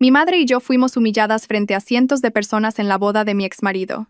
Mi madre y yo fuimos humilladas frente a cientos de personas en la boda de mi exmarido.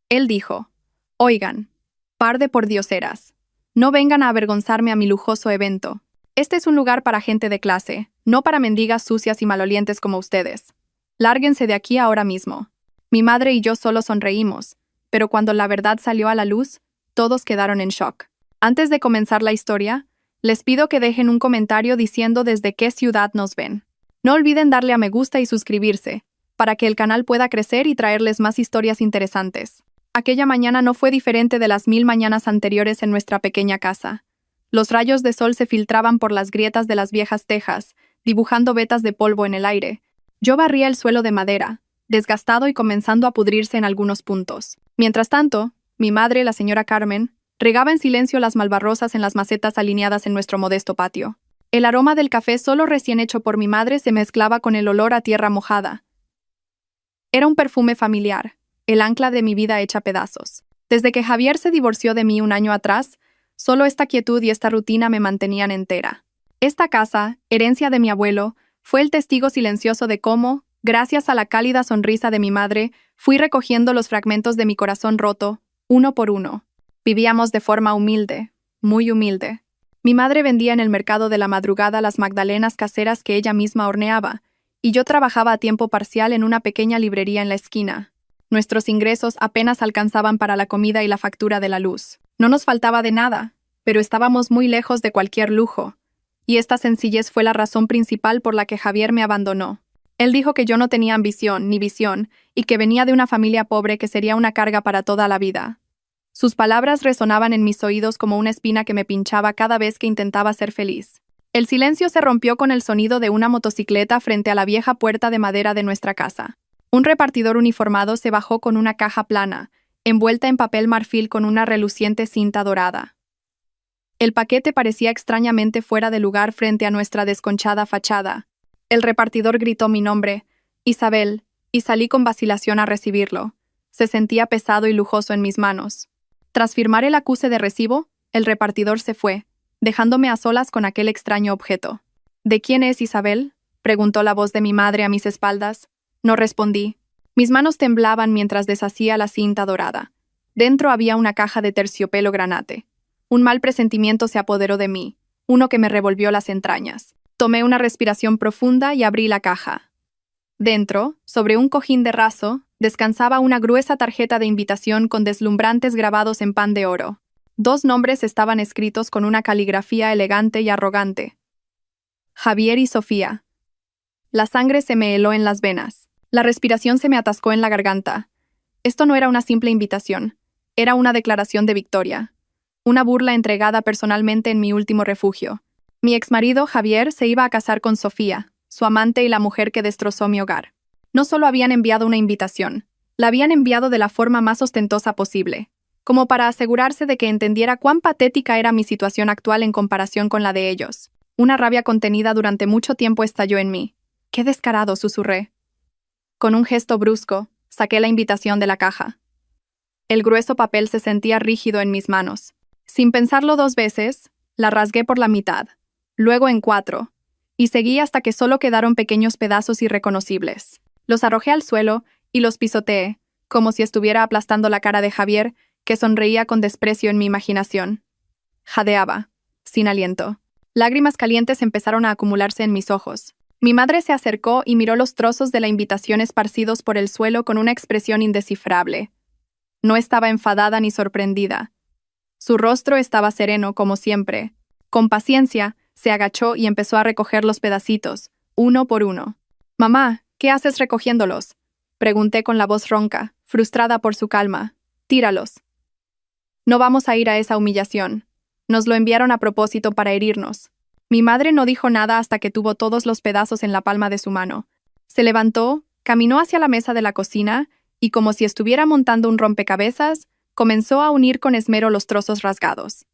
Él dijo: «Oigan, par de pordioseras, no vengan a avergonzarme a mi lujoso evento. Este es un lugar para gente de clase, no para mendigas sucias y malolientes como ustedes. Lárguense de aquí ahora mismo». Mi madre y yo solo sonreímos, pero cuando la verdad salió a la luz, todos quedaron en shock. Antes de comenzar la historia, les pido que dejen un comentario diciendo desde qué ciudad nos ven. No olviden darle a me gusta y suscribirse, para que el canal pueda crecer y traerles más historias interesantes. Aquella mañana no fue diferente de las 1000 mañanas anteriores en nuestra pequeña casa. Los rayos de sol se filtraban por las grietas de las viejas tejas, dibujando vetas de polvo en el aire. Yo barría el suelo de madera, desgastado y comenzando a pudrirse en algunos puntos. Mientras tanto, mi madre, la señora Carmen, regaba en silencio las malvarrosas en las macetas alineadas en nuestro modesto patio. El aroma del café solo recién hecho por mi madre se mezclaba con el olor a tierra mojada. Era un perfume familiar, el ancla de mi vida hecha pedazos. Desde que Javier se divorció de mí un año atrás, solo esta quietud y esta rutina me mantenían entera. Esta casa, herencia de mi abuelo, fue el testigo silencioso de cómo, gracias a la cálida sonrisa de mi madre, fui recogiendo los fragmentos de mi corazón roto, uno por uno. Vivíamos de forma humilde, muy humilde. Mi madre vendía en el mercado de la madrugada las magdalenas caseras que ella misma horneaba, y yo trabajaba a tiempo parcial en una pequeña librería en la esquina. Nuestros ingresos apenas alcanzaban para la comida y la factura de la luz. No nos faltaba de nada, pero estábamos muy lejos de cualquier lujo, y esta sencillez fue la razón principal por la que Javier me abandonó. Él dijo que yo no tenía ambición ni visión, y que venía de una familia pobre que sería una carga para toda la vida. Sus palabras resonaban en mis oídos como una espina que me pinchaba cada vez que intentaba ser feliz. El silencio se rompió con el sonido de una motocicleta frente a la vieja puerta de madera de nuestra casa. Un repartidor uniformado se bajó con una caja plana, envuelta en papel marfil con una reluciente cinta dorada. El paquete parecía extrañamente fuera de lugar frente a nuestra desconchada fachada. El repartidor gritó mi nombre, Isabel, y salí con vacilación a recibirlo. Se sentía pesado y lujoso en mis manos. Tras firmar el acuse de recibo, el repartidor se fue, dejándome a solas con aquel extraño objeto. ¿De quién es Isabel?, preguntó la voz de mi madre a mis espaldas. No respondí. Mis manos temblaban mientras deshacía la cinta dorada. Dentro había una caja de terciopelo granate. Un mal presentimiento se apoderó de mí, uno que me revolvió las entrañas. Tomé una respiración profunda y abrí la caja. Dentro, sobre un cojín de raso, descansaba una gruesa tarjeta de invitación con deslumbrantes grabados en pan de oro. 2 nombres estaban escritos con una caligrafía elegante y arrogante: Javier y Sofía. La sangre se me heló en las venas. La respiración se me atascó en la garganta. Esto no era una simple invitación. Era una declaración de victoria. Una burla entregada personalmente en mi último refugio. Mi exmarido, Javier, se iba a casar con Sofía, su amante y la mujer que destrozó mi hogar. No solo habían enviado una invitación, la habían enviado de la forma más ostentosa posible, como para asegurarse de que entendiera cuán patética era mi situación actual en comparación con la de ellos. Una rabia contenida durante mucho tiempo estalló en mí. ¡Qué descarado!, susurré. Con un gesto brusco, saqué la invitación de la caja. El grueso papel se sentía rígido en mis manos. Sin pensarlo 2 veces, la rasgué por la mitad, luego en 4, y seguí hasta que solo quedaron pequeños pedazos irreconocibles. Los arrojé al suelo y los pisoteé, como si estuviera aplastando la cara de Javier, que sonreía con desprecio en mi imaginación. Jadeaba, sin aliento. Lágrimas calientes empezaron a acumularse en mis ojos. Mi madre se acercó y miró los trozos de la invitación esparcidos por el suelo con una expresión indescifrable. No estaba enfadada ni sorprendida. Su rostro estaba sereno, como siempre. Con paciencia, se agachó y empezó a recoger los pedacitos, uno por uno. «Mamá, ¿qué haces recogiéndolos?», pregunté con la voz ronca, frustrada por su calma. «Tíralos. No vamos a ir a esa humillación. Nos lo enviaron a propósito para herirnos». Mi madre no dijo nada hasta que tuvo todos los pedazos en la palma de su mano. Se levantó, caminó hacia la mesa de la cocina y, como si estuviera montando un rompecabezas, comenzó a unir con esmero los trozos rasgados.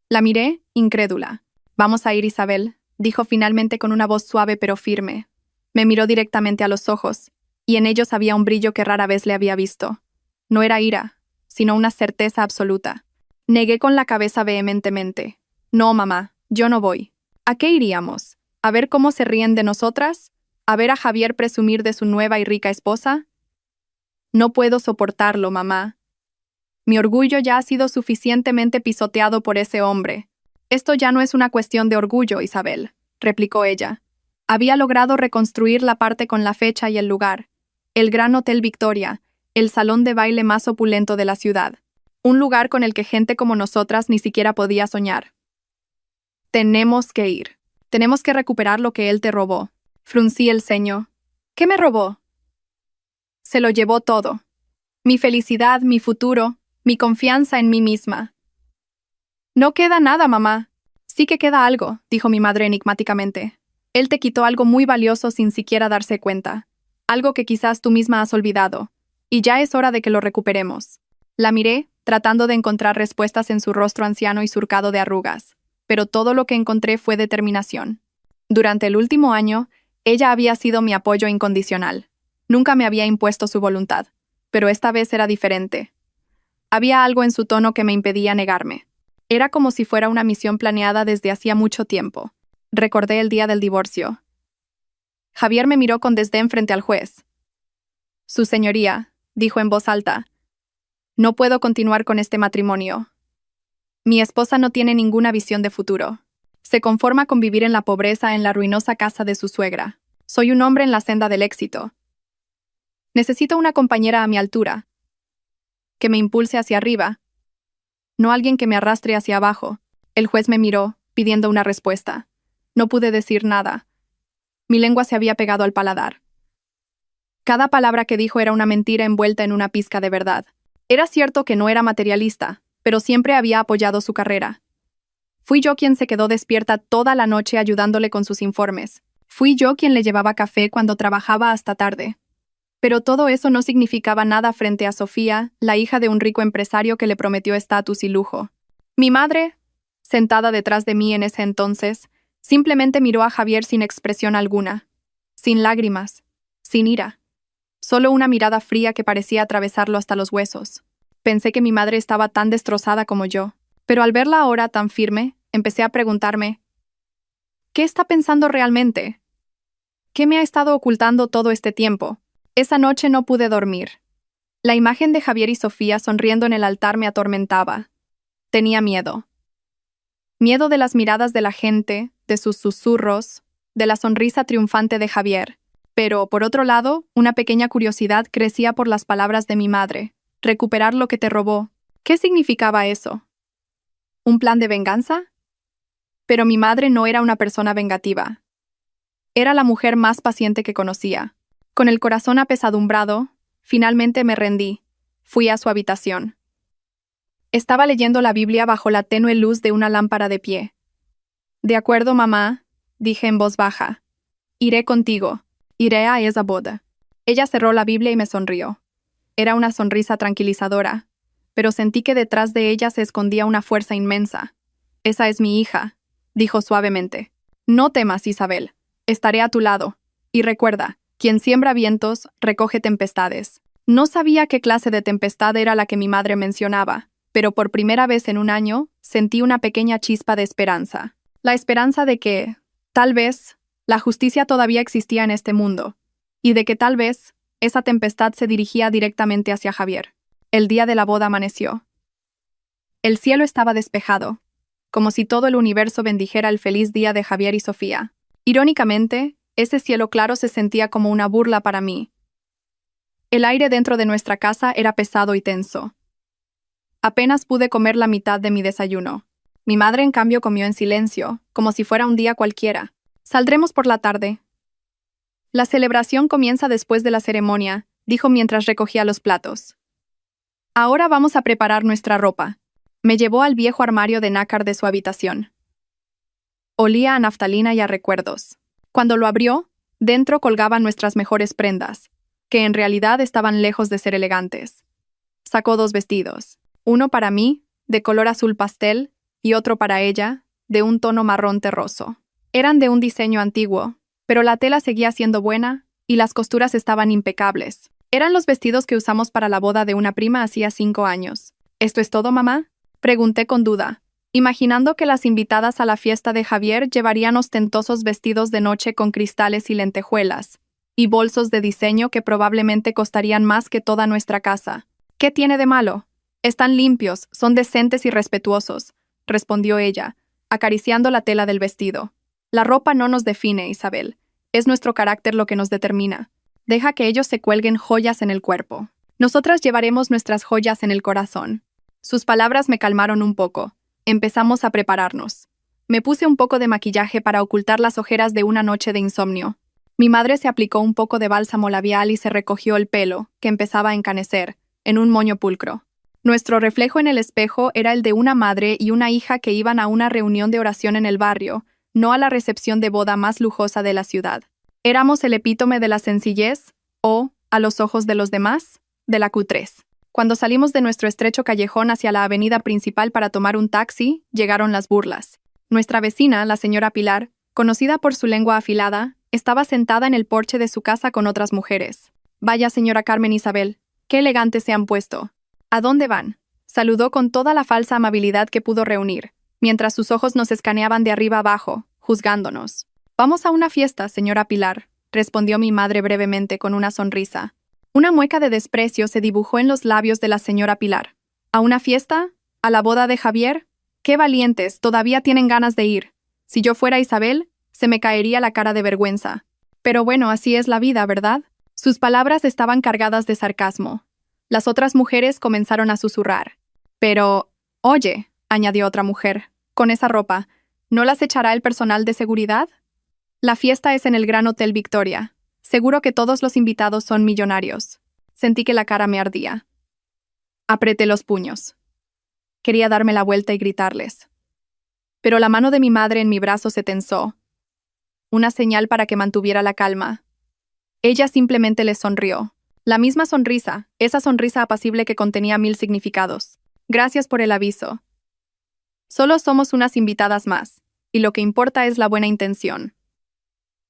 La miré, incrédula. «Vamos a ir, Isabel», dijo finalmente con una voz suave pero firme. Me miró directamente a los ojos, y en ellos había un brillo que rara vez le había visto. No era ira, sino una certeza absoluta. Negué con la cabeza vehementemente. «No, mamá, yo no voy». «¿A qué iríamos? ¿A ver cómo se ríen de nosotras? ¿A ver a Javier presumir de su nueva y rica esposa? No puedo soportarlo, mamá. Mi orgullo ya ha sido suficientemente pisoteado por ese hombre. Esto ya no es una cuestión de orgullo, Isabel, replicó ella. Había logrado reconstruir la parte con la fecha y el lugar. El Gran Hotel Victoria, el salón de baile más opulento de la ciudad. Un lugar con el que gente como nosotras ni siquiera podía soñar. Tenemos que ir. Tenemos que recuperar lo que él te robó. Fruncí el ceño. ¿Qué me robó? Se lo llevó todo. Mi felicidad, mi futuro, mi confianza en mí misma. No queda nada, mamá. Sí que queda algo, dijo mi madre enigmáticamente. Él te quitó algo muy valioso sin siquiera darse cuenta. Algo que quizás tú misma has olvidado. Y ya es hora de que lo recuperemos. La miré, tratando de encontrar respuestas en su rostro anciano y surcado de arrugas. Pero todo lo que encontré fue determinación. Durante el último año, ella había sido mi apoyo incondicional. Nunca me había impuesto su voluntad, pero esta vez era diferente. Había algo en su tono que me impedía negarme. Era como si fuera una misión planeada desde hacía mucho tiempo. Recordé el día del divorcio. Javier me miró con desdén frente al juez. Su señoría, dijo en voz alta, no puedo continuar con este matrimonio. Mi esposa no tiene ninguna visión de futuro. Se conforma con vivir en la pobreza en la ruinosa casa de su suegra. Soy un hombre en la senda del éxito. Necesito una compañera a mi altura, que me impulse hacia arriba, no alguien que me arrastre hacia abajo. El juez me miró, pidiendo una respuesta. No pude decir nada. Mi lengua se había pegado al paladar. Cada palabra que dijo era una mentira envuelta en una pizca de verdad. Era cierto que no era materialista, pero siempre había apoyado su carrera. Fui yo quien se quedó despierta toda la noche ayudándole con sus informes. Fui yo quien le llevaba café cuando trabajaba hasta tarde. Pero todo eso no significaba nada frente a Sofía, la hija de un rico empresario que le prometió estatus y lujo. Mi madre, sentada detrás de mí en ese entonces, simplemente miró a Javier sin expresión alguna, sin lágrimas, sin ira. Solo una mirada fría que parecía atravesarlo hasta los huesos. Pensé que mi madre estaba tan destrozada como yo, pero al verla ahora tan firme, empecé a preguntarme, ¿qué está pensando realmente? ¿Qué me ha estado ocultando todo este tiempo? Esa noche no pude dormir. La imagen de Javier y Sofía sonriendo en el altar me atormentaba. Tenía miedo. Miedo de las miradas de la gente, de sus susurros, de la sonrisa triunfante de Javier. Pero, por otro lado, una pequeña curiosidad crecía por las palabras de mi madre. Recuperar lo que te robó. ¿Qué significaba eso? ¿Un plan de venganza? Pero mi madre no era una persona vengativa. Era la mujer más paciente que conocía. Con el corazón apesadumbrado, finalmente me rendí. Fui a su habitación. Estaba leyendo la Biblia bajo la tenue luz de una lámpara de pie. De acuerdo, mamá, dije en voz baja. Iré contigo. Iré a esa boda. Ella cerró la Biblia y me sonrió. Era una sonrisa tranquilizadora, pero sentí que detrás de ella se escondía una fuerza inmensa. Esa es mi hija, dijo suavemente. No temas, Isabel. Estaré a tu lado. Y recuerda, quien siembra vientos, recoge tempestades. No sabía qué clase de tempestad era la que mi madre mencionaba, pero por primera vez en un año sentí una pequeña chispa de esperanza. La esperanza de que, tal vez, la justicia todavía existía en este mundo, y de que tal vez, esa tempestad se dirigía directamente hacia Javier. El día de la boda amaneció. El cielo estaba despejado, como si todo el universo bendijera el feliz día de Javier y Sofía. Irónicamente, ese cielo claro se sentía como una burla para mí. El aire dentro de nuestra casa era pesado y tenso. Apenas pude comer la mitad de mi desayuno. Mi madre, en cambio, comió en silencio, como si fuera un día cualquiera. Saldremos por la tarde. La celebración comienza después de la ceremonia, dijo mientras recogía los platos. Ahora vamos a preparar nuestra ropa. Me llevó al viejo armario de nácar de su habitación. Olía a naftalina y a recuerdos. Cuando lo abrió, dentro colgaban nuestras mejores prendas, que en realidad estaban lejos de ser elegantes. Sacó 2 vestidos, uno para mí, de color azul pastel, y otro para ella, de un tono marrón terroso. Eran de un diseño antiguo, pero la tela seguía siendo buena, y las costuras estaban impecables. Eran los vestidos que usamos para la boda de una prima hacía 5 años. ¿Esto es todo, mamá? Pregunté con duda. imaginando que las invitadas a la fiesta de Javier llevarían ostentosos vestidos de noche con cristales y lentejuelas, y bolsos de diseño que probablemente costarían más que toda nuestra casa. ¿Qué tiene de malo? Están limpios, son decentes y respetuosos, respondió ella, acariciando la tela del vestido. La ropa no nos define, Isabel. Es nuestro carácter lo que nos determina. Deja que ellos se cuelguen joyas en el cuerpo. Nosotras llevaremos nuestras joyas en el corazón. Sus palabras me calmaron un poco. Empezamos a prepararnos. Me puse un poco de maquillaje para ocultar las ojeras de una noche de insomnio. Mi madre se aplicó un poco de bálsamo labial y se recogió el pelo, que empezaba a encanecer, en un moño pulcro. Nuestro reflejo en el espejo era el de una madre y una hija que iban a una reunión de oración en el barrio, no a la recepción de boda más lujosa de la ciudad. Éramos el epítome de la sencillez, o, a los ojos de los demás, de la cutrez. Cuando salimos de nuestro estrecho callejón hacia la avenida principal para tomar un taxi, llegaron las burlas. Nuestra vecina, la señora Pilar, conocida por su lengua afilada, estaba sentada en el porche de su casa con otras mujeres. Vaya, señora Carmen Isabel, qué elegantes se han puesto. ¿A dónde van? Saludó con toda la falsa amabilidad que pudo reunir, mientras sus ojos nos escaneaban de arriba abajo, juzgándonos. Vamos a una fiesta, señora Pilar, respondió mi madre brevemente con una sonrisa. Una mueca de desprecio se dibujó en los labios de la señora Pilar. ¿A una fiesta? ¿A la boda de Javier? ¡Qué valientes! Todavía tienen ganas de ir. Si yo fuera Isabel, se me caería la cara de vergüenza. Pero bueno, así es la vida, ¿verdad? Sus palabras estaban cargadas de sarcasmo. Las otras mujeres comenzaron a susurrar. Pero, oye, añadió otra mujer, con esa ropa, ¿no las echará el personal de seguridad? La fiesta es en el Gran Hotel Victoria. Seguro que todos los invitados son millonarios. Sentí que la cara me ardía. Apreté los puños. Quería darme la vuelta y gritarles. Pero la mano de mi madre en mi brazo se tensó. Una señal para que mantuviera la calma. Ella simplemente les sonrió. La misma sonrisa, esa sonrisa apacible que contenía 1000 significados. Gracias por el aviso. Solo somos unas invitadas más, y lo que importa es la buena intención.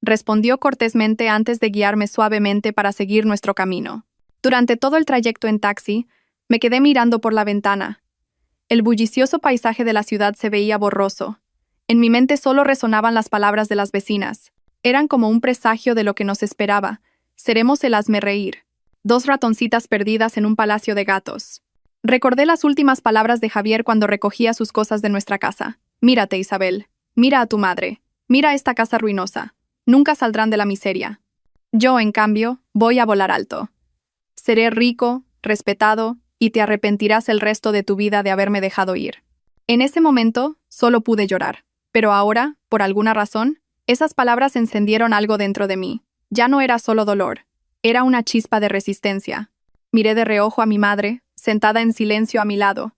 Respondió cortésmente antes de guiarme suavemente para seguir nuestro camino. Durante todo el trayecto en taxi, me quedé mirando por la ventana. El bullicioso paisaje de la ciudad se veía borroso. En mi mente solo resonaban las palabras de las vecinas. Eran como un presagio de lo que nos esperaba. Seremos el hazmerreír. 2 ratoncitas perdidas en un palacio de gatos. Recordé las últimas palabras de Javier cuando recogía sus cosas de nuestra casa. Mírate, Isabel. Mira a tu madre. Mira esta casa ruinosa. Nunca saldrán de la miseria. Yo, en cambio, voy a volar alto. Seré rico, respetado, y te arrepentirás el resto de tu vida de haberme dejado ir. En ese momento, solo pude llorar. Pero ahora, por alguna razón, esas palabras encendieron algo dentro de mí. Ya no era solo dolor. Era una chispa de resistencia. Miré de reojo a mi madre, sentada en silencio a mi lado.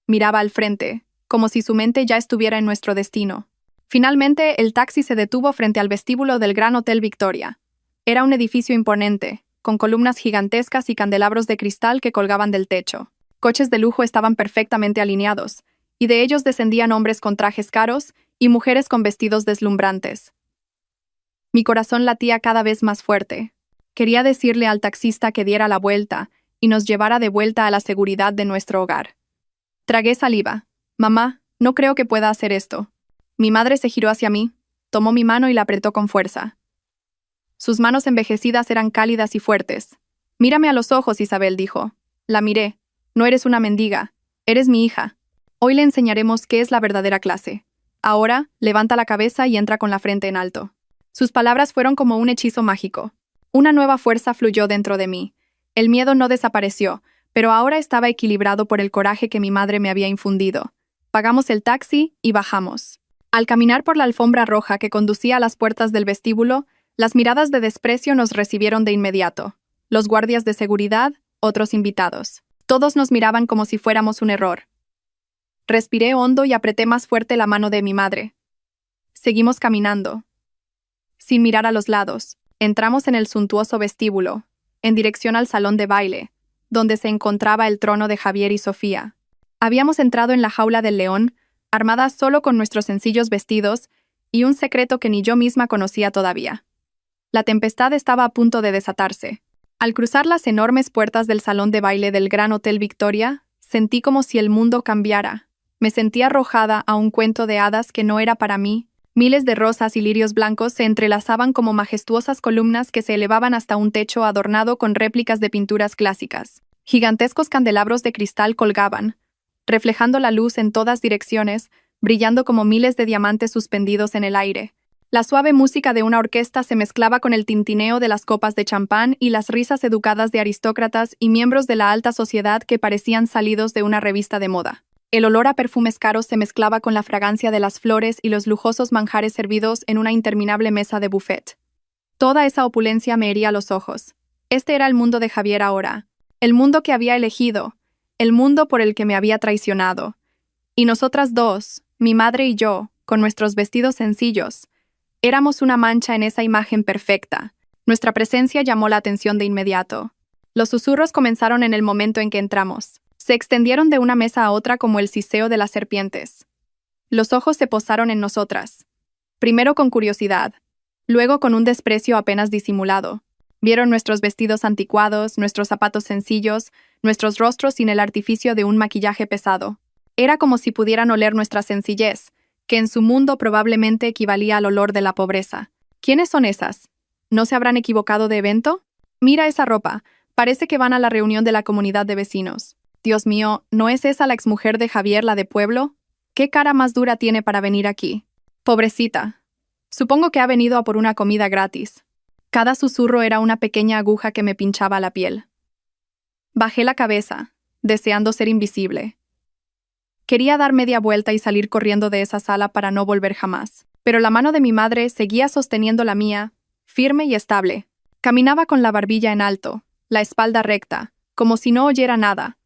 Miraba al frente, como si su mente ya estuviera en nuestro destino. Finalmente, el taxi se detuvo frente al vestíbulo del Gran Hotel Victoria. Era un edificio imponente, con columnas gigantescas y candelabros de cristal que colgaban del techo. Coches de lujo estaban perfectamente alineados, y de ellos descendían hombres con trajes caros y mujeres con vestidos deslumbrantes. Mi corazón latía cada vez más fuerte. Quería decirle al taxista que diera la vuelta y nos llevara de vuelta a la seguridad de nuestro hogar. Tragué saliva. Mamá, no creo que pueda hacer esto. Mi madre se giró hacia mí, tomó mi mano y la apretó con fuerza. Sus manos envejecidas eran cálidas y fuertes. Mírame a los ojos, Isabel, dijo. La miré. No eres una mendiga. Eres mi hija. Hoy le enseñaremos qué es la verdadera clase. Ahora, levanta la cabeza y entra con la frente en alto. Sus palabras fueron como un hechizo mágico. Una nueva fuerza fluyó dentro de mí. El miedo no desapareció, pero ahora estaba equilibrado por el coraje que mi madre me había infundido. Pagamos el taxi y bajamos. Al caminar por la alfombra roja que conducía a las puertas del vestíbulo, las miradas de desprecio nos recibieron de inmediato. Los guardias de seguridad, otros invitados. Todos nos miraban como si fuéramos un error. Respiré hondo y apreté más fuerte la mano de mi madre. Seguimos caminando. Sin mirar a los lados, entramos en el suntuoso vestíbulo, en dirección al salón de baile, donde se encontraba el trono de Javier y Sofía. Habíamos entrado en la jaula del león, armadas solo con nuestros sencillos vestidos y un secreto que ni yo misma conocía todavía. La tempestad estaba a punto de desatarse. Al cruzar las enormes puertas del salón de baile del Gran Hotel Victoria, sentí como si el mundo cambiara. Me sentía arrojada a un cuento de hadas que no era para mí. Miles de rosas y lirios blancos se entrelazaban como majestuosas columnas que se elevaban hasta un techo adornado con réplicas de pinturas clásicas. Gigantescos candelabros de cristal colgaban, reflejando la luz en todas direcciones, brillando como miles de diamantes suspendidos en el aire. La suave música de una orquesta se mezclaba con el tintineo de las copas de champán y las risas educadas de aristócratas y miembros de la alta sociedad que parecían salidos de una revista de moda. El olor a perfumes caros se mezclaba con la fragancia de las flores y los lujosos manjares servidos en una interminable mesa de buffet. Toda esa opulencia me hería los ojos. Este era el mundo de Javier ahora, el mundo que había elegido, el mundo por el que me había traicionado. Y nosotras dos, mi madre y yo, con nuestros vestidos sencillos, éramos una mancha en esa imagen perfecta. Nuestra presencia llamó la atención de inmediato. Los susurros comenzaron en el momento en que entramos. Se extendieron de una mesa a otra como el siseo de las serpientes. Los ojos se posaron en nosotras. Primero con curiosidad, luego con un desprecio apenas disimulado. Vieron nuestros vestidos anticuados, nuestros zapatos sencillos, nuestros rostros sin el artificio de un maquillaje pesado. Era como si pudieran oler nuestra sencillez, que en su mundo probablemente equivalía al olor de la pobreza. ¿Quiénes son esas? ¿No se habrán equivocado de evento? Mira esa ropa, parece que van a la reunión de la comunidad de vecinos. Dios mío, ¿no es esa la exmujer de Javier, la de pueblo? ¿Qué cara más dura tiene para venir aquí? Pobrecita. Supongo que ha venido a por una comida gratis. Cada susurro era una pequeña aguja que me pinchaba la piel. Bajé la cabeza, deseando ser invisible. Quería dar media vuelta y salir corriendo de esa sala para no volver jamás. Pero la mano de mi madre seguía sosteniendo la mía, firme y estable. Caminaba con la barbilla en alto, la espalda recta, como si no oyera nada.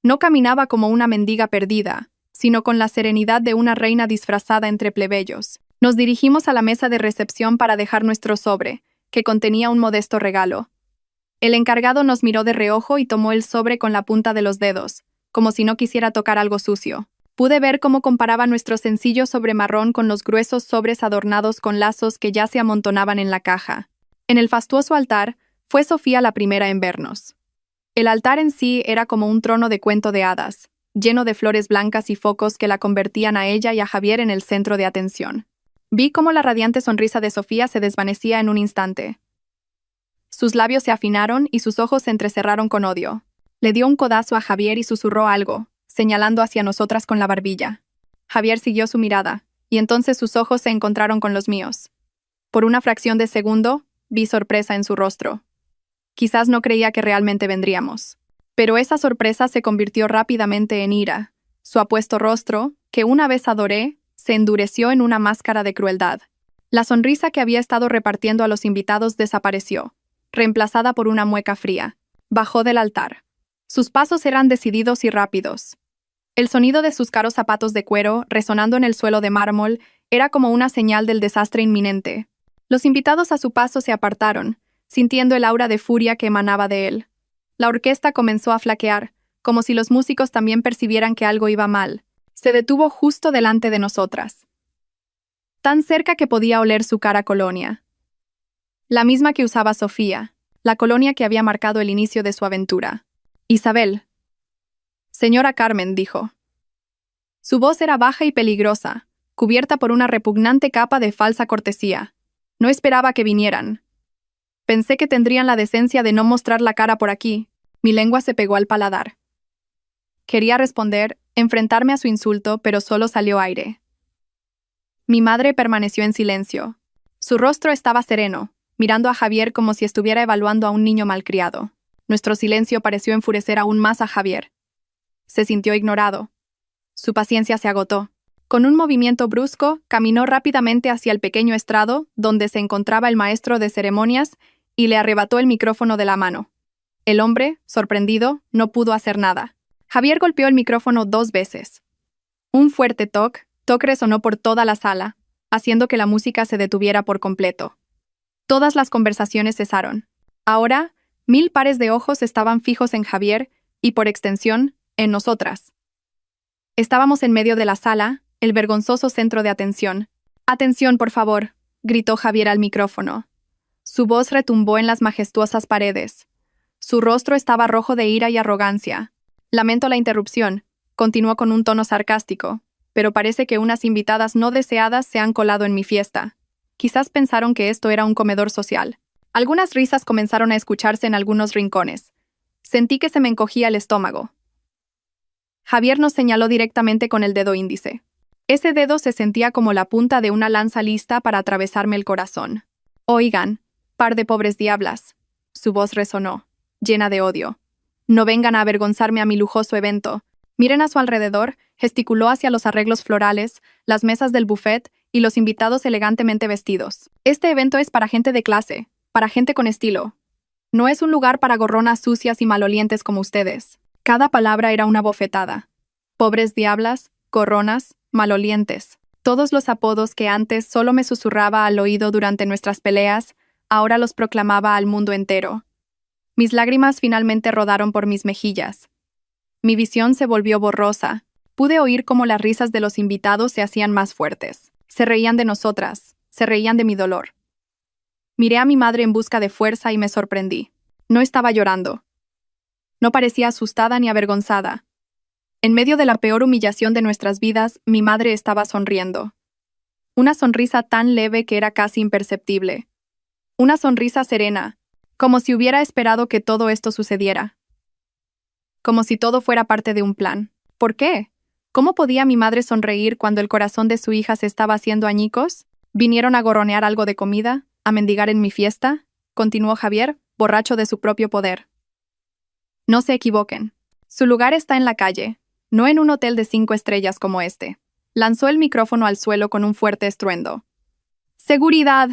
No caminaba como una mendiga perdida, sino con la serenidad de una reina disfrazada entre plebeyos. Nos dirigimos a la mesa de recepción para dejar nuestro sobre, que contenía un modesto regalo. El encargado nos miró de reojo y tomó el sobre con la punta de los dedos, como si no quisiera tocar algo sucio. Pude ver cómo comparaba nuestro sencillo sobre marrón con los gruesos sobres adornados con lazos que ya se amontonaban en la caja. En el fastuoso altar, fue Sofía la primera en vernos. El altar en sí era como un trono de cuento de hadas, lleno de flores blancas y focos que la convertían a ella y a Javier en el centro de atención. Vi cómo la radiante sonrisa de Sofía se desvanecía en un instante. Sus labios se afinaron y sus ojos se entrecerraron con odio. Le dio un codazo a Javier y susurró algo, señalando hacia nosotras con la barbilla. Javier siguió su mirada, y entonces sus ojos se encontraron con los míos. Por una fracción de segundo, vi sorpresa en su rostro. Quizás no creía que realmente vendríamos. Pero esa sorpresa se convirtió rápidamente en ira. Su apuesto rostro, que una vez adoré, se endureció en una máscara de crueldad. La sonrisa que había estado repartiendo a los invitados desapareció, reemplazada por una mueca fría. Bajó del altar. Sus pasos eran decididos y rápidos. El sonido de sus caros zapatos de cuero, resonando en el suelo de mármol, era como una señal del desastre inminente. Los invitados a su paso se apartaron, sintiendo el aura de furia que emanaba de él. La orquesta comenzó a flaquear, como si los músicos también percibieran que algo iba mal. Se detuvo justo delante de nosotras. Tan cerca que podía oler su cara colonia. La misma que usaba Sofía, la colonia que había marcado el inicio de su aventura. Isabel. Señora Carmen, dijo. Su voz era baja y peligrosa, cubierta por una repugnante capa de falsa cortesía. No esperaba que vinieran. Pensé que tendrían la decencia de no mostrar la cara por aquí. Mi lengua se pegó al paladar. Quería responder, enfrentarme a su insulto, pero solo salió aire. Mi madre permaneció en silencio. Su rostro estaba sereno, mirando a Javier como si estuviera evaluando a un niño malcriado. Nuestro silencio pareció enfurecer aún más a Javier. Se sintió ignorado. Su paciencia se agotó. Con un movimiento brusco, caminó rápidamente hacia el pequeño estrado, donde se encontraba el maestro de ceremonias, y le arrebató el micrófono de la mano. El hombre, sorprendido, no pudo hacer nada. Javier golpeó el micrófono 2 veces. Un fuerte toc resonó por toda la sala, haciendo que la música se detuviera por completo. Todas las conversaciones cesaron. Ahora, 1000 pares de ojos estaban fijos en Javier y, por extensión, en nosotras. Estábamos en medio de la sala, el vergonzoso centro de atención. «Atención, por favor», gritó Javier al micrófono. Su voz retumbó en las majestuosas paredes. Su rostro estaba rojo de ira y arrogancia. «Lamento la interrupción, continuó con un tono sarcástico, pero parece que unas invitadas no deseadas se han colado en mi fiesta. Quizás pensaron que esto era un comedor social. Algunas risas comenzaron a escucharse en algunos rincones. Sentí que se me encogía el estómago. Javier nos señaló directamente con el dedo índice. Ese dedo se sentía como la punta de una lanza lista para atravesarme el corazón. Oigan, par de pobres diablas. Su voz resonó, llena de odio. No vengan a avergonzarme a mi lujoso evento. Miren a su alrededor, gesticuló hacia los arreglos florales, las mesas del buffet y los invitados elegantemente vestidos. Este evento es para gente de clase, para gente con estilo. No es un lugar para gorronas sucias y malolientes como ustedes. Cada palabra era una bofetada. Pobres diablas, gorronas, malolientes. Todos los apodos que antes solo me susurraba al oído durante nuestras peleas, ahora los proclamaba al mundo entero. Mis lágrimas finalmente rodaron por mis mejillas. Mi visión se volvió borrosa. Pude oír cómo las risas de los invitados se hacían más fuertes. Se reían de nosotras, se reían de mi dolor. Miré a mi madre en busca de fuerza y me sorprendí. No estaba llorando. No parecía asustada ni avergonzada. En medio de la peor humillación de nuestras vidas, mi madre estaba sonriendo. Una sonrisa tan leve que era casi imperceptible. Una sonrisa serena, como si hubiera esperado que todo esto sucediera. Como si todo fuera parte de un plan. ¿Por qué? ¿Cómo podía mi madre sonreír cuando el corazón de su hija se estaba haciendo añicos? ¿Vinieron a gorronear algo de comida? ¿A mendigar en mi fiesta? Continuó Javier, borracho de su propio poder. No se equivoquen. Su lugar está en la calle, no en un hotel de 5 estrellas como este. Lanzó el micrófono al suelo con un fuerte estruendo. ¡Seguridad!,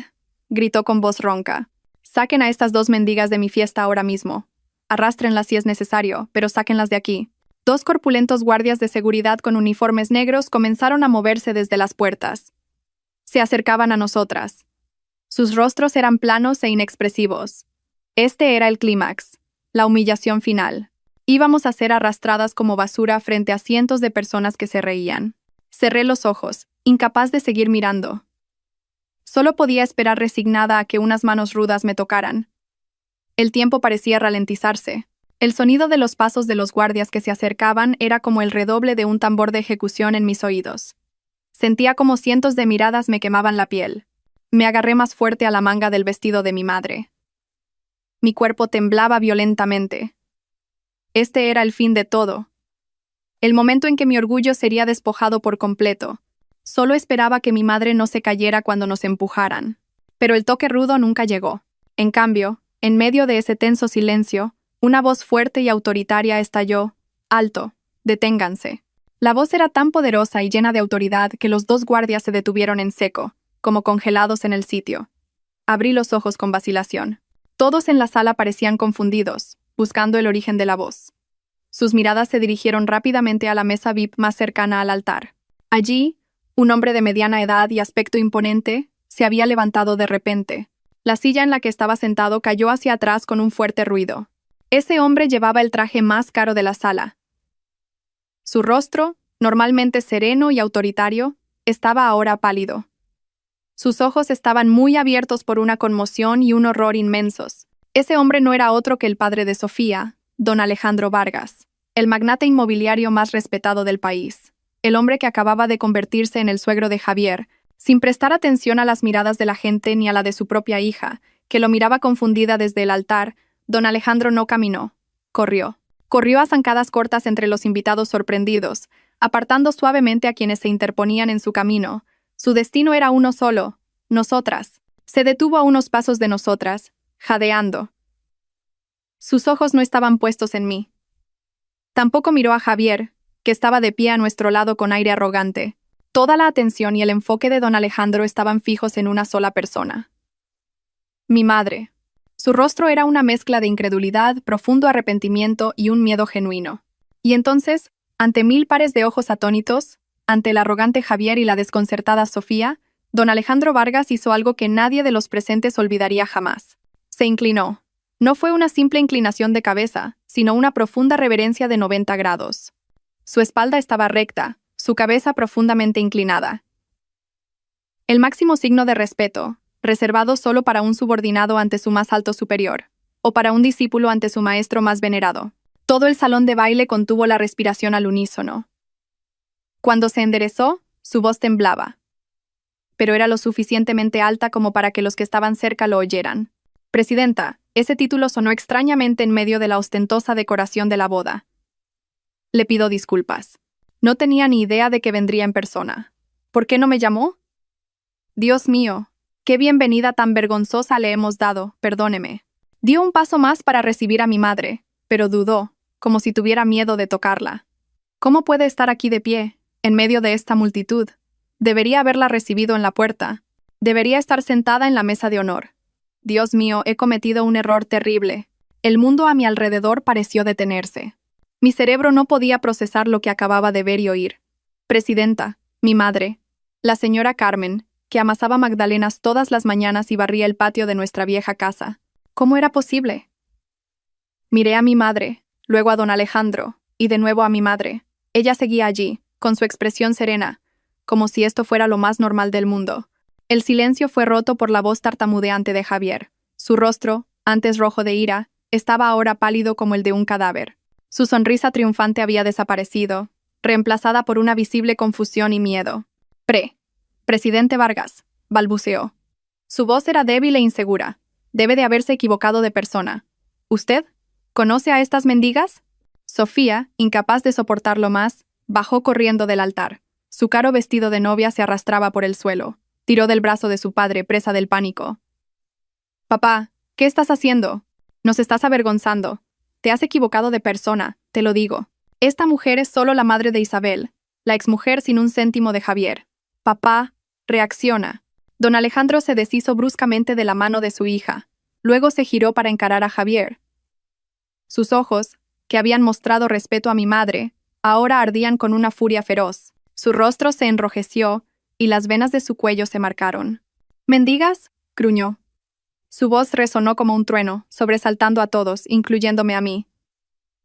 gritó con voz ronca. Saquen a estas 2 mendigas de mi fiesta ahora mismo. Arrástrenlas si es necesario, pero sáquenlas de aquí. 2 corpulentos guardias de seguridad con uniformes negros comenzaron a moverse desde las puertas. Se acercaban a nosotras. Sus rostros eran planos e inexpresivos. Este era el clímax, la humillación final. Íbamos a ser arrastradas como basura frente a cientos de personas que se reían. Cerré los ojos, incapaz de seguir mirando. Solo podía esperar resignada a que unas manos rudas me tocaran. El tiempo parecía ralentizarse. El sonido de los pasos de los guardias que se acercaban era como el redoble de un tambor de ejecución en mis oídos. Sentía como cientos de miradas me quemaban la piel. Me agarré más fuerte a la manga del vestido de mi madre. Mi cuerpo temblaba violentamente. Este era el fin de todo. El momento en que mi orgullo sería despojado por completo. Solo esperaba que mi madre no se cayera cuando nos empujaran. Pero el toque rudo nunca llegó. En cambio, en medio de ese tenso silencio, una voz fuerte y autoritaria estalló. «Alto, deténganse». La voz era tan poderosa y llena de autoridad que los 2 guardias se detuvieron en seco, como congelados en el sitio. Abrí los ojos con vacilación. Todos en la sala parecían confundidos, buscando el origen de la voz. Sus miradas se dirigieron rápidamente a la mesa VIP más cercana al altar. Allí, un hombre de mediana edad y aspecto imponente se había levantado de repente. La silla en la que estaba sentado cayó hacia atrás con un fuerte ruido. Ese hombre llevaba el traje más caro de la sala. Su rostro, normalmente sereno y autoritario, estaba ahora pálido. Sus ojos estaban muy abiertos por una conmoción y un horror inmensos. Ese hombre no era otro que el padre de Sofía, don Alejandro Vargas, el magnate inmobiliario más respetado del país, el hombre que acababa de convertirse en el suegro de Javier, sin prestar atención a las miradas de la gente ni a la de su propia hija, que lo miraba confundida desde el altar. Don Alejandro no caminó, corrió. Corrió a zancadas cortas entre los invitados sorprendidos, apartando suavemente a quienes se interponían en su camino. Su destino era uno solo, nosotras. Se detuvo a unos pasos de nosotras, jadeando. Sus ojos no estaban puestos en mí. Tampoco miró a Javier, que estaba de pie a nuestro lado con aire arrogante. Toda la atención y el enfoque de don Alejandro estaban fijos en una sola persona. Mi madre. Su rostro era una mezcla de incredulidad, profundo arrepentimiento y un miedo genuino. Y entonces, ante 1000 pares de ojos atónitos, ante el arrogante Javier y la desconcertada Sofía, don Alejandro Vargas hizo algo que nadie de los presentes olvidaría jamás. Se inclinó. No fue una simple inclinación de cabeza, sino una profunda reverencia de 90 grados. Su espalda estaba recta, su cabeza profundamente inclinada. El máximo signo de respeto, reservado solo para un subordinado ante su más alto superior, o para un discípulo ante su maestro más venerado. Todo el salón de baile contuvo la respiración al unísono. Cuando se enderezó, su voz temblaba, pero era lo suficientemente alta como para que los que estaban cerca lo oyeran. Presidenta, ese título sonó extrañamente en medio de la ostentosa decoración de la boda. Le pido disculpas. No tenía ni idea de que vendría en persona. ¿Por qué no me llamó? Dios mío, qué bienvenida tan vergonzosa le hemos dado, perdóneme. Dio un paso más para recibir a mi madre, pero dudó, como si tuviera miedo de tocarla. ¿Cómo puede estar aquí de pie, en medio de esta multitud? Debería haberla recibido en la puerta. Debería estar sentada en la mesa de honor. Dios mío, he cometido un error terrible. El mundo a mi alrededor pareció detenerse. Mi cerebro no podía procesar lo que acababa de ver y oír. Presidenta, mi madre, la señora Carmen, que amasaba magdalenas todas las mañanas y barría el patio de nuestra vieja casa. ¿Cómo era posible? Miré a mi madre, luego a don Alejandro, y de nuevo a mi madre. Ella seguía allí, con su expresión serena, como si esto fuera lo más normal del mundo. El silencio fue roto por la voz tartamudeante de Javier. Su rostro, antes rojo de ira, estaba ahora pálido como el de un cadáver. Su sonrisa triunfante había desaparecido, reemplazada por una visible confusión y miedo. Presidente Vargas, balbuceó. Su voz era débil e insegura. Debe de haberse equivocado de persona. ¿Usted? ¿Conoce a estas mendigas? Sofía, incapaz de soportarlo más, bajó corriendo del altar. Su caro vestido de novia se arrastraba por el suelo. Tiró del brazo de su padre, presa del pánico. Papá, ¿qué estás haciendo? Nos estás avergonzando. Te has equivocado de persona, te lo digo. Esta mujer es solo la madre de Isabel, la exmujer sin un céntimo de Javier. Papá, reacciona. Don Alejandro se deshizo bruscamente de la mano de su hija. Luego se giró para encarar a Javier. Sus ojos, que habían mostrado respeto a mi madre, ahora ardían con una furia feroz. Su rostro se enrojeció y las venas de su cuello se marcaron. ¿Mendigas? Gruñó. Su voz resonó como un trueno, sobresaltando a todos, incluyéndome a mí.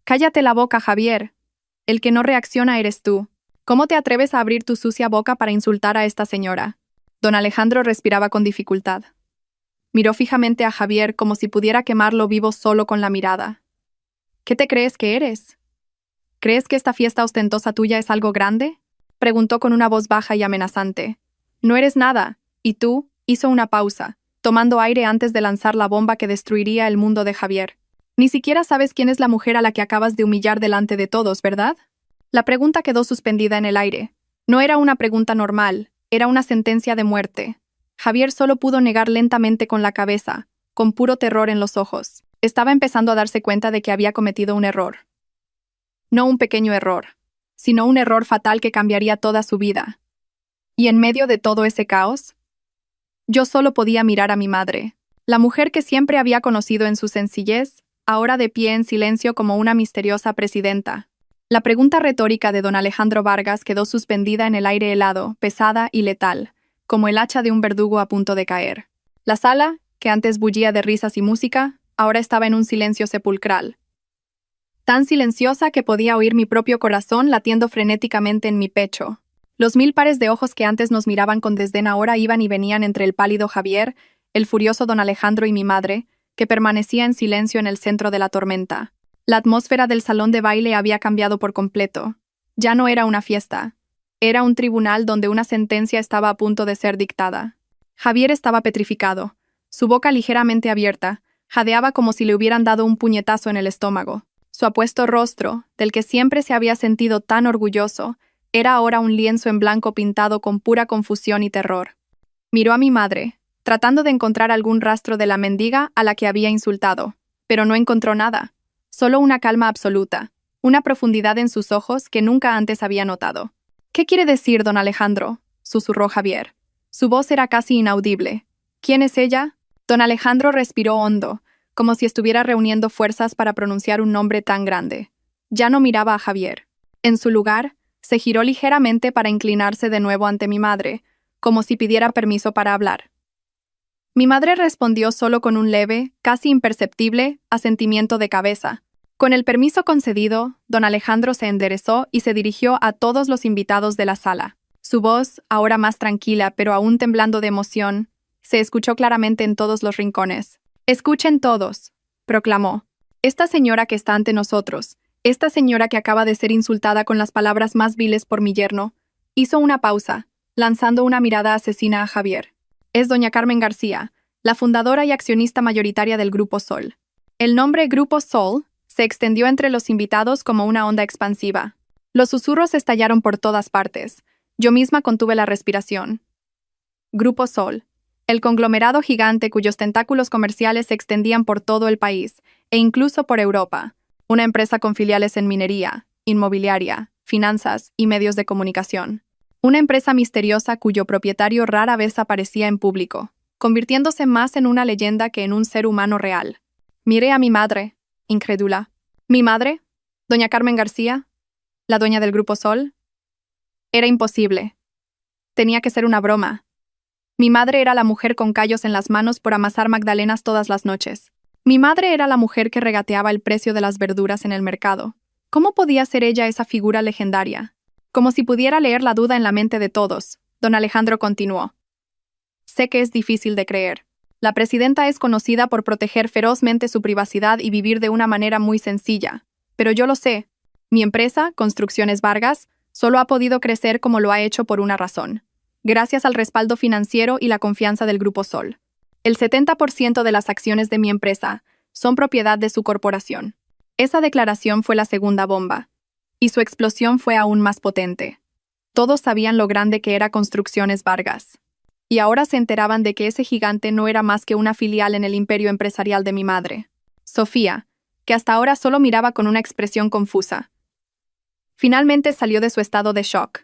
Cállate la boca, Javier. El que no reacciona eres tú. ¿Cómo te atreves a abrir tu sucia boca para insultar a esta señora? Don Alejandro respiraba con dificultad. Miró fijamente a Javier como si pudiera quemarlo vivo solo con la mirada. ¿Qué te crees que eres? ¿Crees que esta fiesta ostentosa tuya es algo grande? Preguntó con una voz baja y amenazante. No eres nada, y tú, hizo una pausa, tomando aire antes de lanzar la bomba que destruiría el mundo de Javier. Ni siquiera sabes quién es la mujer a la que acabas de humillar delante de todos, ¿verdad? La pregunta quedó suspendida en el aire. No era una pregunta normal, era una sentencia de muerte. Javier solo pudo negar lentamente con la cabeza, con puro terror en los ojos. Estaba empezando a darse cuenta de que había cometido un error. No un pequeño error, sino un error fatal que cambiaría toda su vida. Y en medio de todo ese caos, yo solo podía mirar a mi madre, la mujer que siempre había conocido en su sencillez, ahora de pie en silencio como una misteriosa presidenta. La pregunta retórica de don Alejandro Vargas quedó suspendida en el aire helado, pesada y letal, como el hacha de un verdugo a punto de caer. La sala, que antes bullía de risas y música, ahora estaba en un silencio sepulcral. Tan silenciosa que podía oír mi propio corazón latiendo frenéticamente en mi pecho. Los 1000 pares de ojos que antes nos miraban con desdén ahora iban y venían entre el pálido Javier, el furioso don Alejandro y mi madre, que permanecía en silencio en el centro de la tormenta. La atmósfera del salón de baile había cambiado por completo. Ya no era una fiesta. Era un tribunal donde una sentencia estaba a punto de ser dictada. Javier estaba petrificado. Su boca ligeramente abierta, jadeaba como si le hubieran dado un puñetazo en el estómago. Su apuesto rostro, del que siempre se había sentido tan orgulloso, era ahora un lienzo en blanco pintado con pura confusión y terror. Miró a mi madre, tratando de encontrar algún rastro de la mendiga a la que había insultado, pero no encontró nada, solo una calma absoluta, una profundidad en sus ojos que nunca antes había notado. «¿Qué quiere decir, don Alejandro?», susurró Javier. Su voz era casi inaudible. «¿Quién es ella?». Don Alejandro respiró hondo, como si estuviera reuniendo fuerzas para pronunciar un nombre tan grande. Ya no miraba a Javier. En su lugar, se giró ligeramente para inclinarse de nuevo ante mi madre, como si pidiera permiso para hablar. Mi madre respondió solo con un leve, casi imperceptible, asentimiento de cabeza. Con el permiso concedido, don Alejandro se enderezó y se dirigió a todos los invitados de la sala. Su voz, ahora más tranquila pero aún temblando de emoción, se escuchó claramente en todos los rincones. «Escuchen todos», proclamó. «Esta señora que está ante nosotros, esta señora que acaba de ser insultada con las palabras más viles por mi yerno, Hizo una pausa, lanzando una mirada asesina a Javier. Es doña Carmen García, la fundadora y accionista mayoritaria del Grupo Sol. El nombre Grupo Sol se extendió entre los invitados como una onda expansiva. Los susurros estallaron por todas partes. Yo misma contuve la respiración. Grupo Sol, el conglomerado gigante cuyos tentáculos comerciales se extendían por todo el país, e incluso por Europa. Una empresa con filiales en minería, inmobiliaria, finanzas y medios de comunicación. Una empresa misteriosa cuyo propietario rara vez aparecía en público, convirtiéndose más en una leyenda que en un ser humano real. Miré a mi madre, incrédula. ¿Mi madre? ¿Doña Carmen García? ¿La dueña del Grupo Sol? Era imposible. Tenía que ser una broma. Mi madre era la mujer con callos en las manos por amasar magdalenas todas las noches. Mi madre era la mujer que regateaba el precio de las verduras en el mercado. ¿Cómo podía ser ella esa figura legendaria? Como si pudiera leer la duda en la mente de todos, don Alejandro continuó. Sé que es difícil de creer. La presidenta es conocida por proteger ferozmente su privacidad y vivir de una manera muy sencilla. Pero yo lo sé. Mi empresa, Construcciones Vargas, solo ha podido crecer como lo ha hecho por una razón. Gracias al respaldo financiero y la confianza del Grupo Sol. El 70% de las acciones de mi empresa son propiedad de su corporación. Esa declaración fue la segunda bomba. Y su explosión fue aún más potente. Todos sabían lo grande que era Construcciones Vargas. Y ahora se enteraban de que ese gigante no era más que una filial en el imperio empresarial de mi madre, Sofía, que hasta ahora solo miraba con una expresión confusa. Finalmente salió de su estado de shock.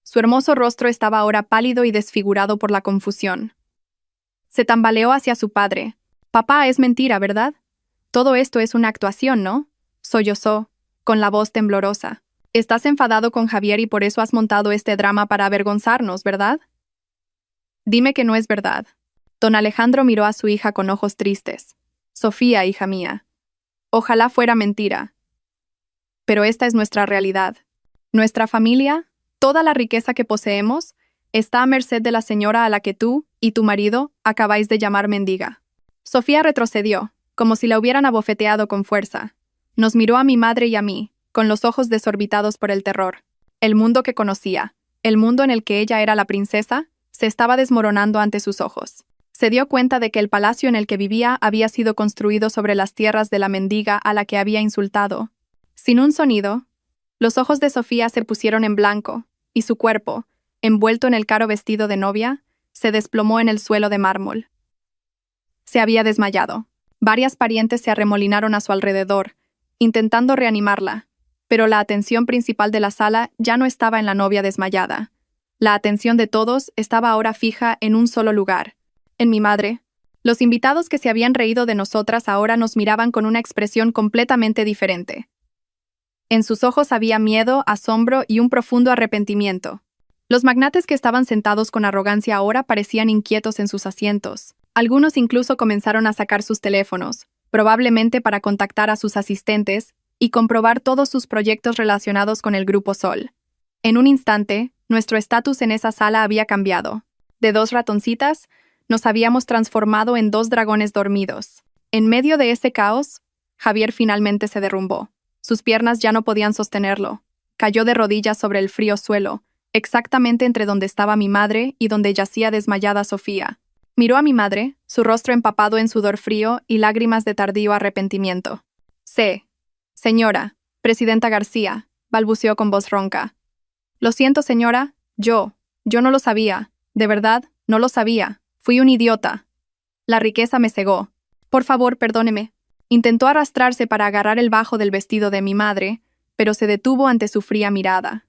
Su hermoso rostro estaba ahora pálido y desfigurado por la confusión. Se tambaleó hacia su padre. Papá, es mentira, ¿verdad? Todo esto es una actuación, ¿no? Sollozó, con la voz temblorosa. Estás enfadado con Javier y por eso has montado este drama para avergonzarnos, ¿verdad? Dime que no es verdad. Don Alejandro miró a su hija con ojos tristes. Sofía, hija mía. Ojalá fuera mentira. Pero esta es nuestra realidad. Nuestra familia, toda la riqueza que poseemos, está a merced de la señora a la que tú y tu marido acabáis de llamar mendiga. Sofía retrocedió, como si la hubieran abofeteado con fuerza. Nos miró a mi madre y a mí, con los ojos desorbitados por el terror. El mundo que conocía, el mundo en el que ella era la princesa, se estaba desmoronando ante sus ojos. Se dio cuenta de que el palacio en el que vivía había sido construido sobre las tierras de la mendiga a la que había insultado. Sin un sonido, los ojos de Sofía se pusieron en blanco, y su cuerpo, envuelto en el caro vestido de novia, se desplomó en el suelo de mármol. Se había desmayado. Varias parientes se arremolinaron a su alrededor, intentando reanimarla, pero la atención principal de la sala ya no estaba en la novia desmayada. La atención de todos estaba ahora fija en un solo lugar, en mi madre. Los invitados que se habían reído de nosotras ahora nos miraban con una expresión completamente diferente. En sus ojos había miedo, asombro y un profundo arrepentimiento. Los magnates que estaban sentados con arrogancia ahora parecían inquietos en sus asientos. Algunos incluso comenzaron a sacar sus teléfonos, probablemente para contactar a sus asistentes y comprobar todos sus proyectos relacionados con el Grupo Sol. En un instante, nuestro estatus en esa sala había cambiado. De 2 ratoncitas, nos habíamos transformado en 2 dragones dormidos. En medio de ese caos, Javier finalmente se derrumbó. Sus piernas ya no podían sostenerlo. Cayó de rodillas sobre el frío suelo, exactamente entre donde estaba mi madre y donde yacía desmayada Sofía. Miró a mi madre, su rostro empapado en sudor frío y lágrimas de tardío arrepentimiento. Señora, Presidenta García, balbuceó con voz ronca. Lo siento, señora, yo no lo sabía, de verdad, no lo sabía, fui un idiota. La riqueza me cegó. Por favor, perdóneme. Intentó arrastrarse para agarrar el bajo del vestido de mi madre, pero se detuvo ante su fría mirada.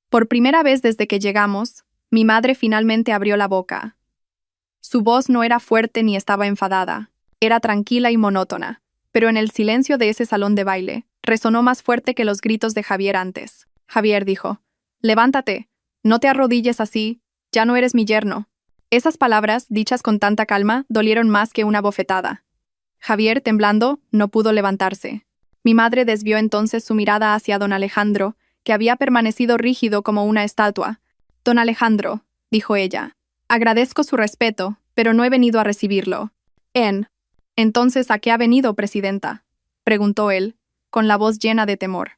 Por primera vez desde que llegamos, mi madre finalmente abrió la boca. Su voz no era fuerte ni estaba enfadada, era tranquila y monótona, pero en el silencio de ese salón de baile, resonó más fuerte que los gritos de Javier antes. Javier dijo, «Levántate, no te arrodilles así, ya no eres mi yerno». Esas palabras, dichas con tanta calma, dolieron más que una bofetada. Javier, temblando, no pudo levantarse. Mi madre desvió entonces su mirada hacia don Alejandro, que había permanecido rígido como una estatua. «Don Alejandro», dijo ella, «agradezco su respeto, pero no he venido a recibirlo». «Entonces, ¿a qué ha venido, presidenta?», preguntó él, con la voz llena de temor.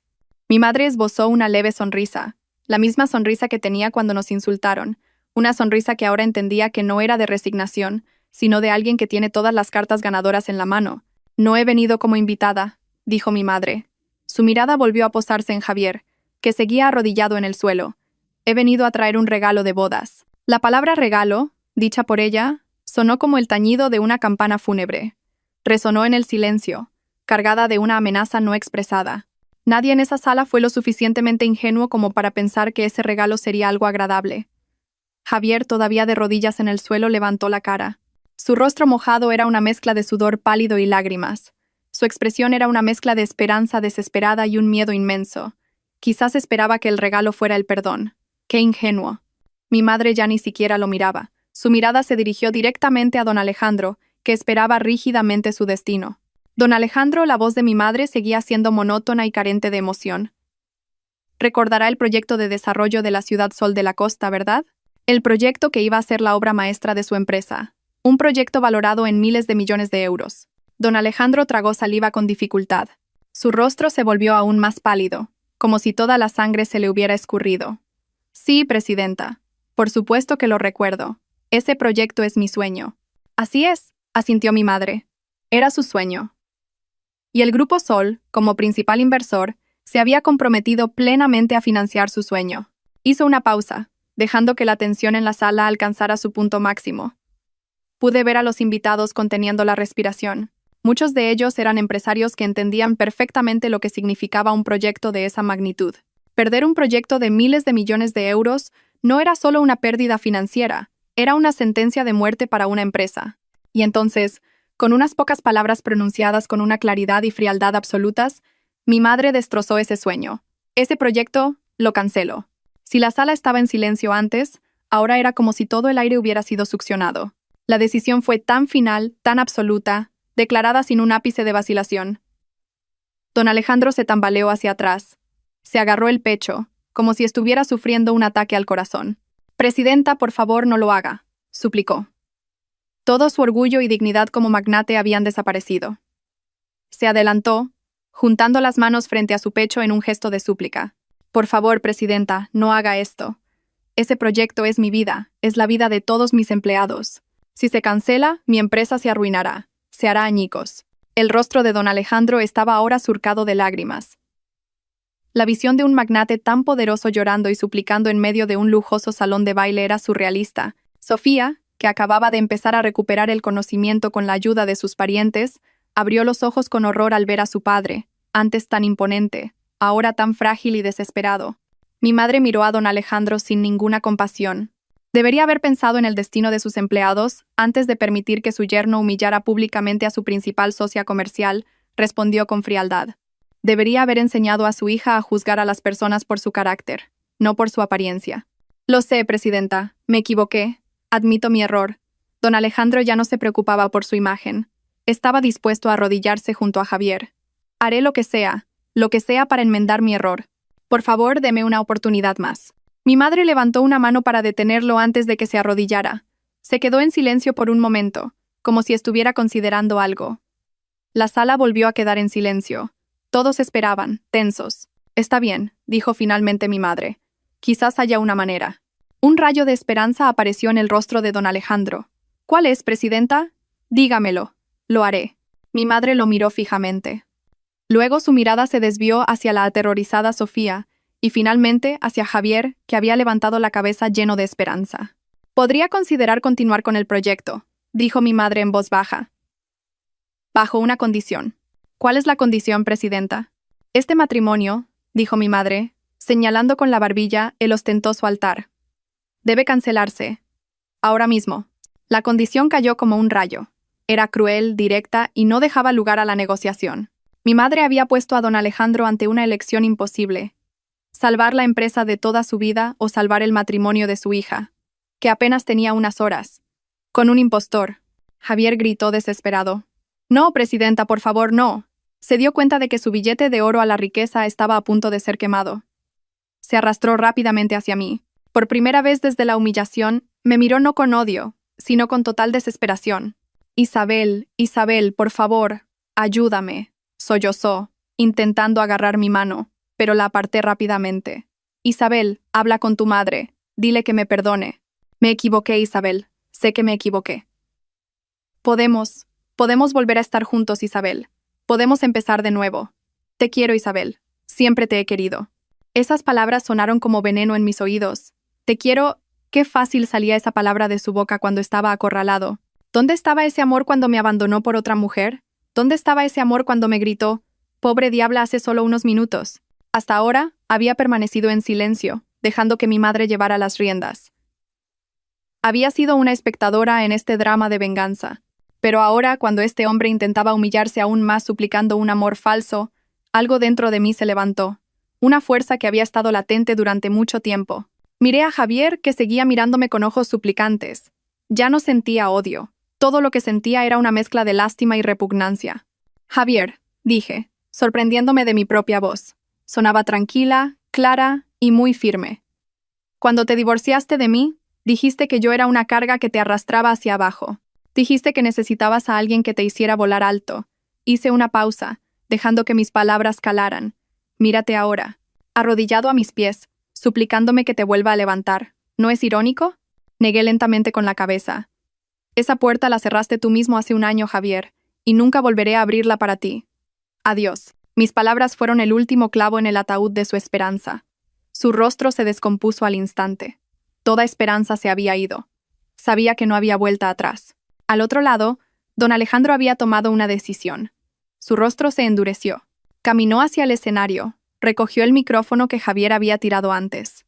Mi madre esbozó una leve sonrisa. la misma sonrisa que tenía cuando nos insultaron, una sonrisa que ahora entendía que no era de resignación, sino de alguien que tiene todas las cartas ganadoras en la mano. No he venido como invitada, dijo mi madre. Su mirada volvió a posarse en Javier, que seguía arrodillado en el suelo. He venido a traer un regalo de bodas. La palabra regalo, dicha por ella, sonó como el tañido de una campana fúnebre. Resonó en el silencio, cargada de una amenaza no expresada. Nadie en esa sala fue lo suficientemente ingenuo como para pensar que ese regalo sería algo agradable. Javier, todavía de rodillas en el suelo, levantó la cara. Su rostro mojado era una mezcla de sudor pálido y lágrimas. Su expresión era una mezcla de esperanza desesperada y un miedo inmenso. Quizás esperaba que el regalo fuera el perdón. ¡Qué ingenuo! Mi madre ya ni siquiera lo miraba. Su mirada se dirigió directamente a don Alejandro, que esperaba rígidamente su destino. Don Alejandro, la voz de mi madre seguía siendo monótona y carente de emoción. Recordará el proyecto de desarrollo de la ciudad Sol de la Costa, ¿verdad? El proyecto que iba a ser la obra maestra de su empresa. Un proyecto valorado en miles de millones de euros. Don Alejandro tragó saliva con dificultad. Su rostro se volvió aún más pálido, como si toda la sangre se le hubiera escurrido. Sí, presidenta. Por supuesto que lo recuerdo. Ese proyecto es mi sueño. Así es, asintió mi madre. Era su sueño. Y el Grupo Sol, como principal inversor, se había comprometido plenamente a financiar su sueño. Hizo una pausa, dejando que la tensión en la sala alcanzara su punto máximo. Pude ver a los invitados conteniendo la respiración. Muchos de ellos eran empresarios que entendían perfectamente lo que significaba un proyecto de esa magnitud. Perder un proyecto de miles de millones de euros no era solo una pérdida financiera, era una sentencia de muerte para una empresa. Y entonces, con unas pocas palabras pronunciadas con una claridad y frialdad absolutas, mi madre destrozó ese sueño. Ese proyecto lo canceló. Si la sala estaba en silencio antes, ahora era como si todo el aire hubiera sido succionado. La decisión fue tan final, tan absoluta, declarada sin un ápice de vacilación. Don Alejandro se tambaleó hacia atrás. Se agarró el pecho, como si estuviera sufriendo un ataque al corazón. «Presidenta, por favor, no lo haga», suplicó. Todo su orgullo y dignidad como magnate habían desaparecido. Se adelantó, juntando las manos frente a su pecho en un gesto de súplica. «Por favor, presidenta, no haga esto. Ese proyecto es mi vida, es la vida de todos mis empleados. Si se cancela, mi empresa se arruinará, se hará añicos». El rostro de don Alejandro estaba ahora surcado de lágrimas. La visión de un magnate tan poderoso llorando y suplicando en medio de un lujoso salón de baile era surrealista. Sofía, que acababa de empezar a recuperar el conocimiento con la ayuda de sus parientes, abrió los ojos con horror al ver a su padre, antes tan imponente, ahora tan frágil y desesperado. Mi madre miró a don Alejandro sin ninguna compasión. Debería haber pensado en el destino de sus empleados antes de permitir que su yerno humillara públicamente a su principal socia comercial, respondió con frialdad. Debería haber enseñado a su hija a juzgar a las personas por su carácter, no por su apariencia. Lo sé, presidenta, me equivoqué. Admito mi error. Don Alejandro ya no se preocupaba por su imagen. Estaba dispuesto a arrodillarse junto a Javier. Haré lo que sea para enmendar mi error. Por favor, deme una oportunidad más. Mi madre levantó una mano para detenerlo antes de que se arrodillara. Se quedó en silencio por un momento, como si estuviera considerando algo. La sala volvió a quedar en silencio. Todos esperaban, tensos. Está bien, dijo finalmente mi madre. Quizás haya una manera. Un rayo de esperanza apareció en el rostro de don Alejandro. ¿Cuál es, presidenta? Dígamelo. Lo haré. Mi madre lo miró fijamente. Luego su mirada se desvió hacia la aterrorizada Sofía, y finalmente hacia Javier, que había levantado la cabeza lleno de esperanza. Podría considerar continuar con el proyecto, dijo mi madre en voz baja. Bajo una condición. ¿Cuál es la condición, presidenta? Este matrimonio, dijo mi madre, señalando con la barbilla el ostentoso altar. Debe cancelarse. Ahora mismo. La condición cayó como un rayo. Era cruel, directa y no dejaba lugar a la negociación. Mi madre había puesto a don Alejandro ante una elección imposible. Salvar la empresa de toda su vida o salvar el matrimonio de su hija, que apenas tenía unas horas. Con un impostor. Javier gritó desesperado. «No, presidenta, por favor, no». Se dio cuenta de que su billete de oro a la riqueza estaba a punto de ser quemado. Se arrastró rápidamente hacia mí. Por primera vez desde la humillación, me miró no con odio, sino con total desesperación. «Isabel, Isabel, por favor, ayúdame», sollozó, intentando agarrar mi mano, pero la aparté rápidamente. Isabel, habla con tu madre. Dile que me perdone. Me equivoqué, Isabel. Sé que me equivoqué. Podemos volver a estar juntos, Isabel. Podemos empezar de nuevo. Te quiero, Isabel. Siempre te he querido. Esas palabras sonaron como veneno en mis oídos. Te quiero. Qué fácil salía esa palabra de su boca cuando estaba acorralado. ¿Dónde estaba ese amor cuando me abandonó por otra mujer? ¿Dónde estaba ese amor cuando me gritó, pobre diabla, hace solo unos minutos? Hasta ahora, había permanecido en silencio, dejando que mi madre llevara las riendas. Había sido una espectadora en este drama de venganza. Pero ahora, cuando este hombre intentaba humillarse aún más suplicando un amor falso, algo dentro de mí se levantó, una fuerza que había estado latente durante mucho tiempo. Miré a Javier, que seguía mirándome con ojos suplicantes. Ya no sentía odio. Todo lo que sentía era una mezcla de lástima y repugnancia. Javier, dije, sorprendiéndome de mi propia voz. Sonaba tranquila, clara y muy firme. Cuando te divorciaste de mí, dijiste que yo era una carga que te arrastraba hacia abajo. Dijiste que necesitabas a alguien que te hiciera volar alto. Hice una pausa, dejando que mis palabras calaran. Mírate ahora, arrodillado a mis pies, suplicándome que te vuelva a levantar. ¿No es irónico? Negué lentamente con la cabeza. Esa puerta la cerraste tú mismo hace un año, Javier, y nunca volveré a abrirla para ti. Adiós. Mis palabras fueron el último clavo en el ataúd de su esperanza. Su rostro se descompuso al instante. Toda esperanza se había ido. Sabía que no había vuelta atrás. Al otro lado, don Alejandro había tomado una decisión. Su rostro se endureció. Caminó hacia el escenario, recogió el micrófono que Javier había tirado antes.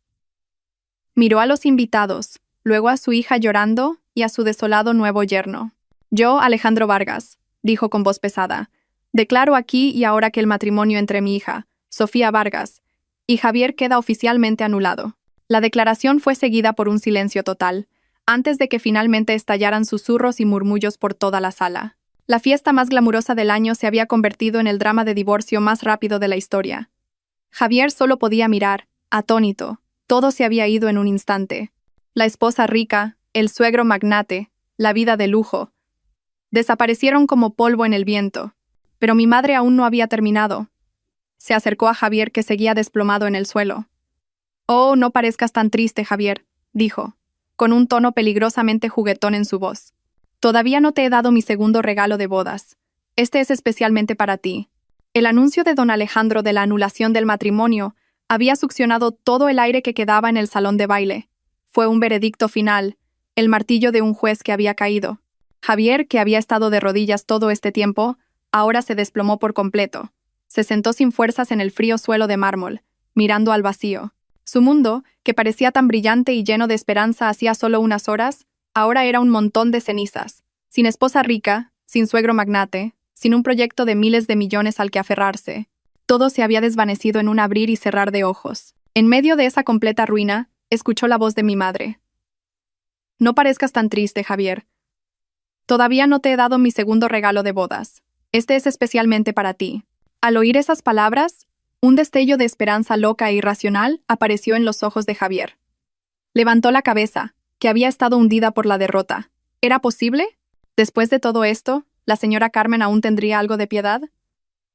Miró a los invitados, luego a su hija llorando y a su desolado nuevo yerno. Yo, Alejandro Vargas, dijo con voz pesada, declaro aquí y ahora que el matrimonio entre mi hija, Sofía Vargas, y Javier queda oficialmente anulado. La declaración fue seguida por un silencio total, antes de que finalmente estallaran susurros y murmullos por toda la sala. La fiesta más glamurosa del año se había convertido en el drama de divorcio más rápido de la historia. Javier solo podía mirar, atónito. Todo se había ido en un instante. La esposa rica, el suegro magnate, la vida de lujo. Desaparecieron como polvo en el viento. Pero mi madre aún no había terminado. Se acercó a Javier, que seguía desplomado en el suelo. «Oh, no parezcas tan triste, Javier», dijo, con un tono peligrosamente juguetón en su voz. «Todavía no te he dado mi segundo regalo de bodas. Este es especialmente para ti». El anuncio de don Alejandro de la anulación del matrimonio había succionado todo el aire que quedaba en el salón de baile. Fue un veredicto final, el martillo de un juez que había caído. Javier, que había estado de rodillas todo este tiempo, ahora se desplomó por completo. Se sentó sin fuerzas en el frío suelo de mármol, mirando al vacío. Su mundo, que parecía tan brillante y lleno de esperanza hacía solo unas horas, ahora era un montón de cenizas. Sin esposa rica, sin suegro magnate, sin un proyecto de miles de millones al que aferrarse. Todo se había desvanecido en un abrir y cerrar de ojos. En medio de esa completa ruina, escuchó la voz de mi madre. «No parezcas tan triste, Javier. Todavía no te he dado mi segundo regalo de bodas. Este es especialmente para ti». Al oír esas palabras, un destello de esperanza loca e irracional apareció en los ojos de Javier. Levantó la cabeza, que había estado hundida por la derrota. ¿Era posible? Después de todo esto, ¿la señora Carmen aún tendría algo de piedad?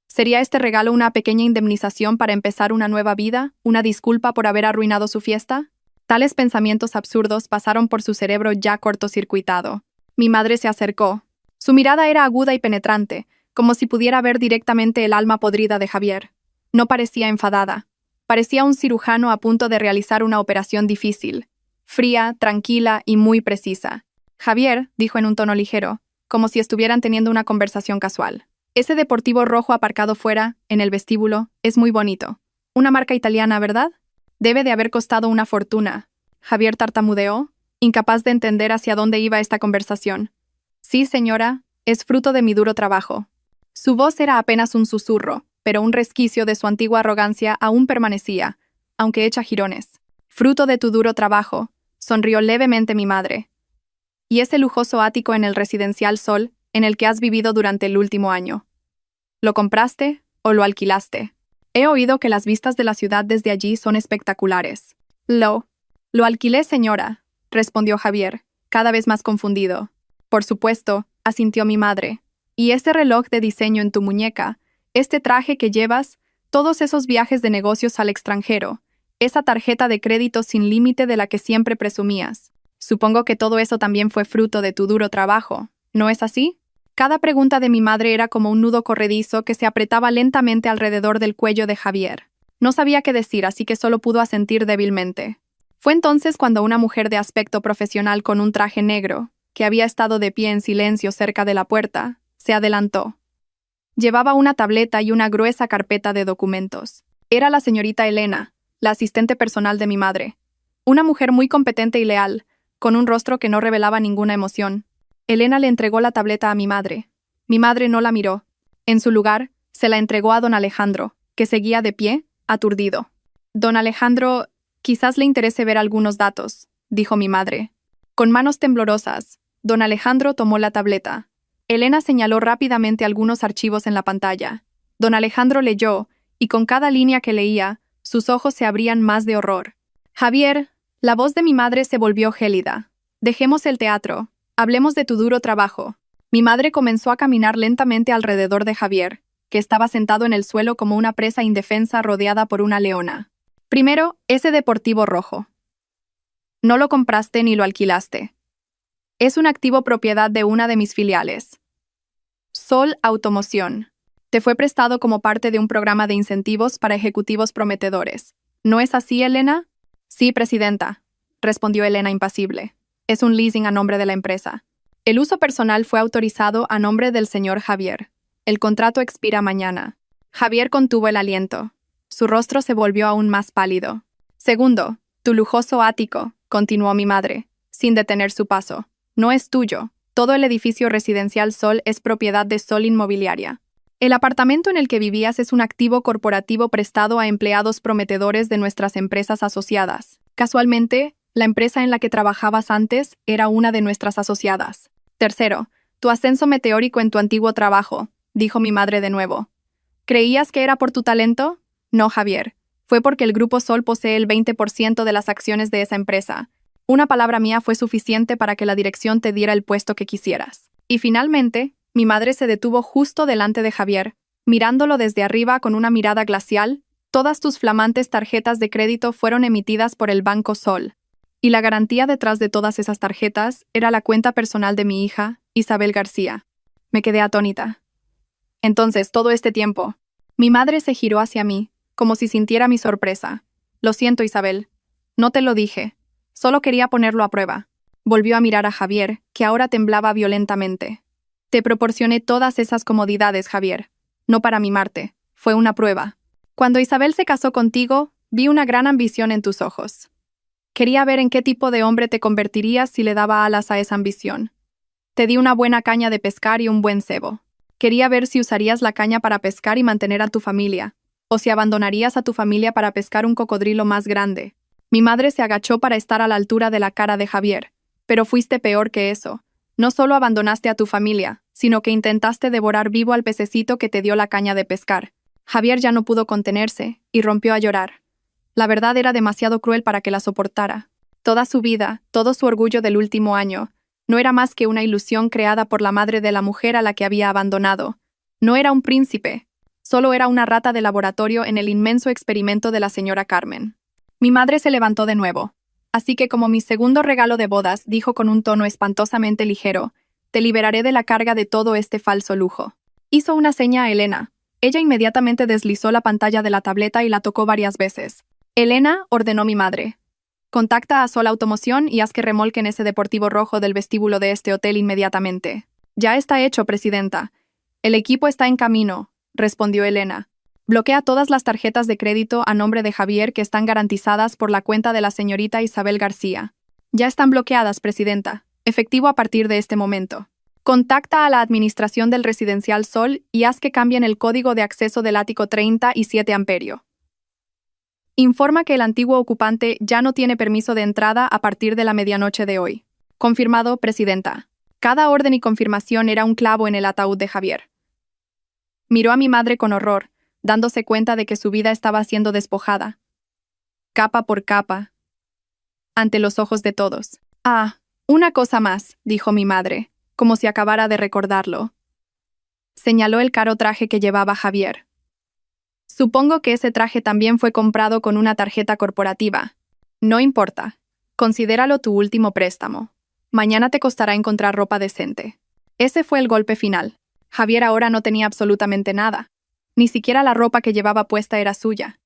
¿Sería este regalo una pequeña indemnización para empezar una nueva vida, una disculpa por haber arruinado su fiesta? Tales pensamientos absurdos pasaron por su cerebro ya cortocircuitado. Mi madre se acercó. Su mirada era aguda y penetrante, como si pudiera ver directamente el alma podrida de Javier. No parecía enfadada. Parecía un cirujano a punto de realizar una operación difícil. Fría, tranquila y muy precisa. «Javier», dijo en un tono ligero, como si estuvieran teniendo una conversación casual. «Ese deportivo rojo aparcado fuera, en el vestíbulo, es muy bonito. Una marca italiana, ¿verdad? Debe de haber costado una fortuna». Javier tartamudeó, incapaz de entender hacia dónde iba esta conversación. «Sí, señora, es fruto de mi duro trabajo». Su voz era apenas un susurro, pero un resquicio de su antigua arrogancia aún permanecía, aunque hecha jirones. «Fruto de tu duro trabajo», sonrió levemente mi madre. «Y ese lujoso ático en el residencial Sol, en el que has vivido durante el último año. ¿Lo compraste o lo alquilaste? He oído que las vistas de la ciudad desde allí son espectaculares». Lo alquilé, señora», respondió Javier, cada vez más confundido. «Por supuesto», asintió mi madre. «Y ese reloj de diseño en tu muñeca, este traje que llevas, todos esos viajes de negocios al extranjero, Esa tarjeta de crédito sin límite de la que siempre presumías. Supongo que todo eso también fue fruto de tu duro trabajo, ¿no es así? Cada pregunta de mi madre era como un nudo corredizo que se apretaba lentamente alrededor del cuello de Javier. No sabía qué decir, así que solo pudo asentir débilmente. Fue entonces cuando una mujer de aspecto profesional con un traje negro, que había estado de pie en silencio cerca de la puerta, se adelantó. Llevaba una tableta y una gruesa carpeta de documentos. Era la señorita Elena, la asistente personal de mi madre. Una mujer muy competente y leal, con un rostro que no revelaba ninguna emoción. Elena le entregó la tableta a mi madre. Mi madre no la miró. En su lugar, se la entregó a don Alejandro, que seguía de pie, aturdido. Don Alejandro, quizás le interese ver algunos datos, dijo mi madre. Con manos temblorosas, don Alejandro tomó la tableta. Elena señaló rápidamente algunos archivos en la pantalla. Don Alejandro leyó, y con cada línea que leía, sus ojos se abrían más de horror. Javier, la voz de mi madre se volvió gélida. Dejemos el teatro. Hablemos de tu duro trabajo. Mi madre comenzó a caminar lentamente alrededor de Javier, que estaba sentado en el suelo como una presa indefensa rodeada por una leona. Primero, ese deportivo rojo. No lo compraste ni lo alquilaste. Es un activo propiedad de una de mis filiales. Sol Automoción. Te fue prestado como parte de un programa de incentivos para ejecutivos prometedores. ¿No es así, Elena? Sí, presidenta, respondió Elena impasible. Es un leasing a nombre de la empresa. El uso personal fue autorizado a nombre del señor Javier. El contrato expira mañana. Javier contuvo el aliento. Su rostro se volvió aún más pálido. Segundo, tu lujoso ático, continuó mi madre, sin detener su paso. No es tuyo. Todo el edificio residencial Sol es propiedad de Sol Inmobiliaria. El apartamento en el que vivías es un activo corporativo prestado a empleados prometedores de nuestras empresas asociadas. Casualmente, la empresa en la que trabajabas antes era una de nuestras asociadas. Tercero, tu ascenso meteórico en tu antiguo trabajo, dijo mi madre de nuevo. ¿Creías que era por tu talento? No, Javier. Fue porque el Grupo Sol posee el 20% de las acciones de esa empresa. Una palabra mía fue suficiente para que la dirección te diera el puesto que quisieras. Y finalmente, mi madre se detuvo justo delante de Javier, mirándolo desde arriba con una mirada glacial. Todas tus flamantes tarjetas de crédito fueron emitidas por el Banco Sol. Y la garantía detrás de todas esas tarjetas era la cuenta personal de mi hija, Isabel García. Me quedé atónita. Entonces, todo este tiempo, mi madre se giró hacia mí, como si sintiera mi sorpresa. Lo siento, Isabel. No te lo dije. Solo quería ponerlo a prueba. Volvió a mirar a Javier, que ahora temblaba violentamente. Te proporcioné todas esas comodidades, Javier. No para mimarte. Fue una prueba. Cuando Isabel se casó contigo, vi una gran ambición en tus ojos. Quería ver en qué tipo de hombre te convertirías si le daba alas a esa ambición. Te di una buena caña de pescar y un buen cebo. Quería ver si usarías la caña para pescar y mantener a tu familia, o si abandonarías a tu familia para pescar un cocodrilo más grande. Mi madre se agachó para estar a la altura de la cara de Javier, pero fuiste peor que eso. No solo abandonaste a tu familia, sino que intentaste devorar vivo al pececito que te dio la caña de pescar. Javier ya no pudo contenerse y rompió a llorar. La verdad era demasiado cruel para que la soportara. Toda su vida, todo su orgullo del último año, no era más que una ilusión creada por la madre de la mujer a la que había abandonado. No era un príncipe, solo era una rata de laboratorio en el inmenso experimento de la señora Carmen. Mi madre se levantó de nuevo. Así que como mi segundo regalo de bodas, dijo con un tono espantosamente ligero, te liberaré de la carga de todo este falso lujo. Hizo una seña a Elena. Ella inmediatamente deslizó la pantalla de la tableta y la tocó varias veces. Elena, ordenó mi madre. Contacta a Sol Automoción y haz que remolquen ese deportivo rojo del vestíbulo de este hotel inmediatamente. Ya está hecho, presidenta. El equipo está en camino, respondió Elena. Bloquea todas las tarjetas de crédito a nombre de Javier que están garantizadas por la cuenta de la señorita Isabel García. Ya están bloqueadas, presidenta. Efectivo a partir de este momento. Contacta a la administración del Residencial Sol y haz que cambien el código de acceso del ático 30 y 7 amperio. Informa que el antiguo ocupante ya no tiene permiso de entrada a partir de la medianoche de hoy. Confirmado, presidenta. Cada orden y confirmación era un clavo en el ataúd de Javier. Miró a mi madre con horror, dándose cuenta de que su vida estaba siendo despojada. Capa por capa. Ante los ojos de todos. Ah, una cosa más, dijo mi madre, como si acabara de recordarlo. Señaló el caro traje que llevaba Javier. Supongo que ese traje también fue comprado con una tarjeta corporativa. No importa. Considéralo tu último préstamo. Mañana te costará encontrar ropa decente. Ese fue el golpe final. Javier ahora no tenía absolutamente nada. Ni siquiera la ropa que llevaba puesta era suya.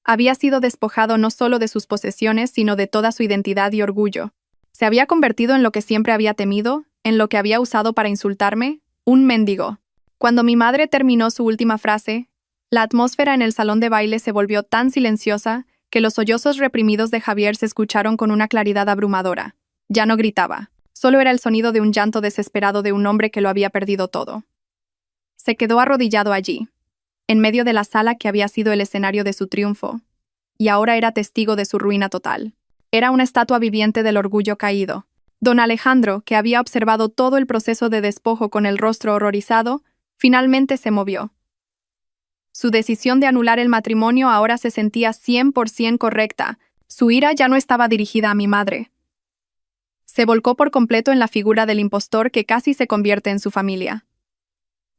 Había sido despojado no solo de sus posesiones, sino de toda su identidad y orgullo. Se había convertido en lo que siempre había temido, en lo que había usado para insultarme, un mendigo. Cuando mi madre terminó su última frase, la atmósfera en el salón de baile se volvió tan silenciosa que los sollozos reprimidos de Javier se escucharon con una claridad abrumadora. Ya no gritaba, solo era el sonido de un llanto desesperado de un hombre que lo había perdido todo. Se quedó arrodillado allí, en medio de la sala que había sido el escenario de su triunfo, y ahora era testigo de su ruina total. Era una estatua viviente del orgullo caído. Don Alejandro, que había observado todo el proceso de despojo con el rostro horrorizado, finalmente se movió. Su decisión de anular el matrimonio ahora se sentía 100% correcta. Su ira ya no estaba dirigida a mi madre. Se volcó por completo en la figura del impostor que casi se convierte en su familia.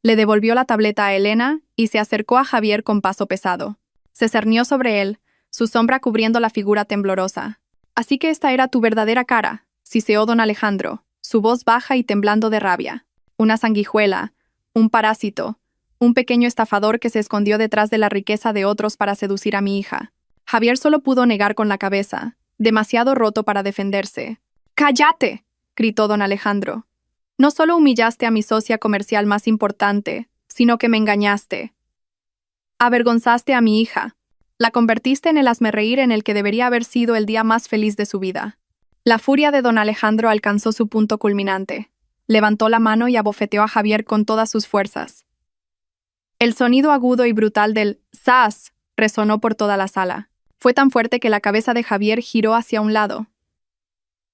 Le devolvió la tableta a Elena y se acercó a Javier con paso pesado. Se cernió sobre él, su sombra cubriendo la figura temblorosa. «Así que esta era tu verdadera cara», siseó don Alejandro, su voz baja y temblando de rabia. «Una sanguijuela, un parásito, un pequeño estafador que se escondió detrás de la riqueza de otros para seducir a mi hija». Javier solo pudo negar con la cabeza, demasiado roto para defenderse. «¡Cállate!», gritó don Alejandro. «No solo humillaste a mi socia comercial más importante, sino que me engañaste. Avergonzaste a mi hija. La convertiste en el hazmerreír en el que debería haber sido el día más feliz de su vida». La furia de don Alejandro alcanzó su punto culminante. Levantó la mano y abofeteó a Javier con todas sus fuerzas. El sonido agudo y brutal del «¡zas!» resonó por toda la sala. Fue tan fuerte que la cabeza de Javier giró hacia un lado.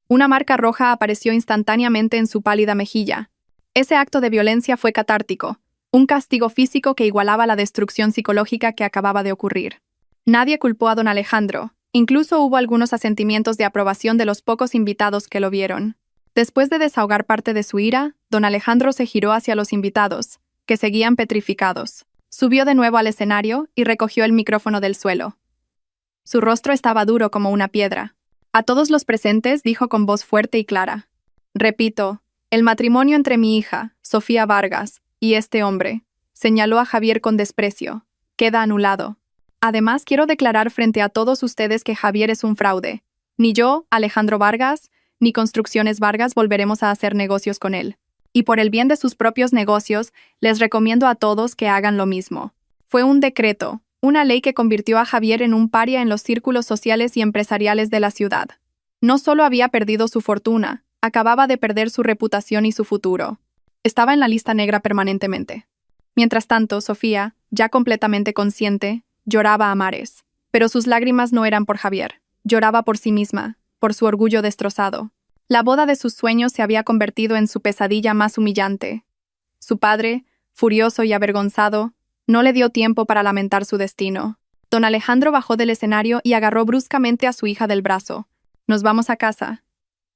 Una marca roja apareció instantáneamente en su pálida mejilla. Ese acto de violencia fue catártico, un castigo físico que igualaba la destrucción psicológica que acababa de ocurrir. Nadie culpó a don Alejandro, incluso hubo algunos asentimientos de aprobación de los pocos invitados que lo vieron. Después de desahogar parte de su ira, don Alejandro se giró hacia los invitados, que seguían petrificados. Subió de nuevo al escenario y recogió el micrófono del suelo. Su rostro estaba duro como una piedra. A todos los presentes dijo con voz fuerte y clara: «Repito, el matrimonio entre mi hija, Sofía Vargas, y este hombre», señaló a Javier con desprecio, «queda anulado. Además, quiero declarar frente a todos ustedes que Javier es un fraude. Ni yo, Alejandro Vargas, ni Construcciones Vargas volveremos a hacer negocios con él. Y por el bien de sus propios negocios, les recomiendo a todos que hagan lo mismo». Fue un decreto, una ley que convirtió a Javier en un paria en los círculos sociales y empresariales de la ciudad. No solo había perdido su fortuna, acababa de perder su reputación y su futuro. Estaba en la lista negra permanentemente. Mientras tanto, Sofía, ya completamente consciente, lloraba a mares. Pero sus lágrimas no eran por Javier. Lloraba por sí misma, por su orgullo destrozado. La boda de sus sueños se había convertido en su pesadilla más humillante. Su padre, furioso y avergonzado, no le dio tiempo para lamentar su destino. Don Alejandro bajó del escenario y agarró bruscamente a su hija del brazo. «Nos vamos a casa.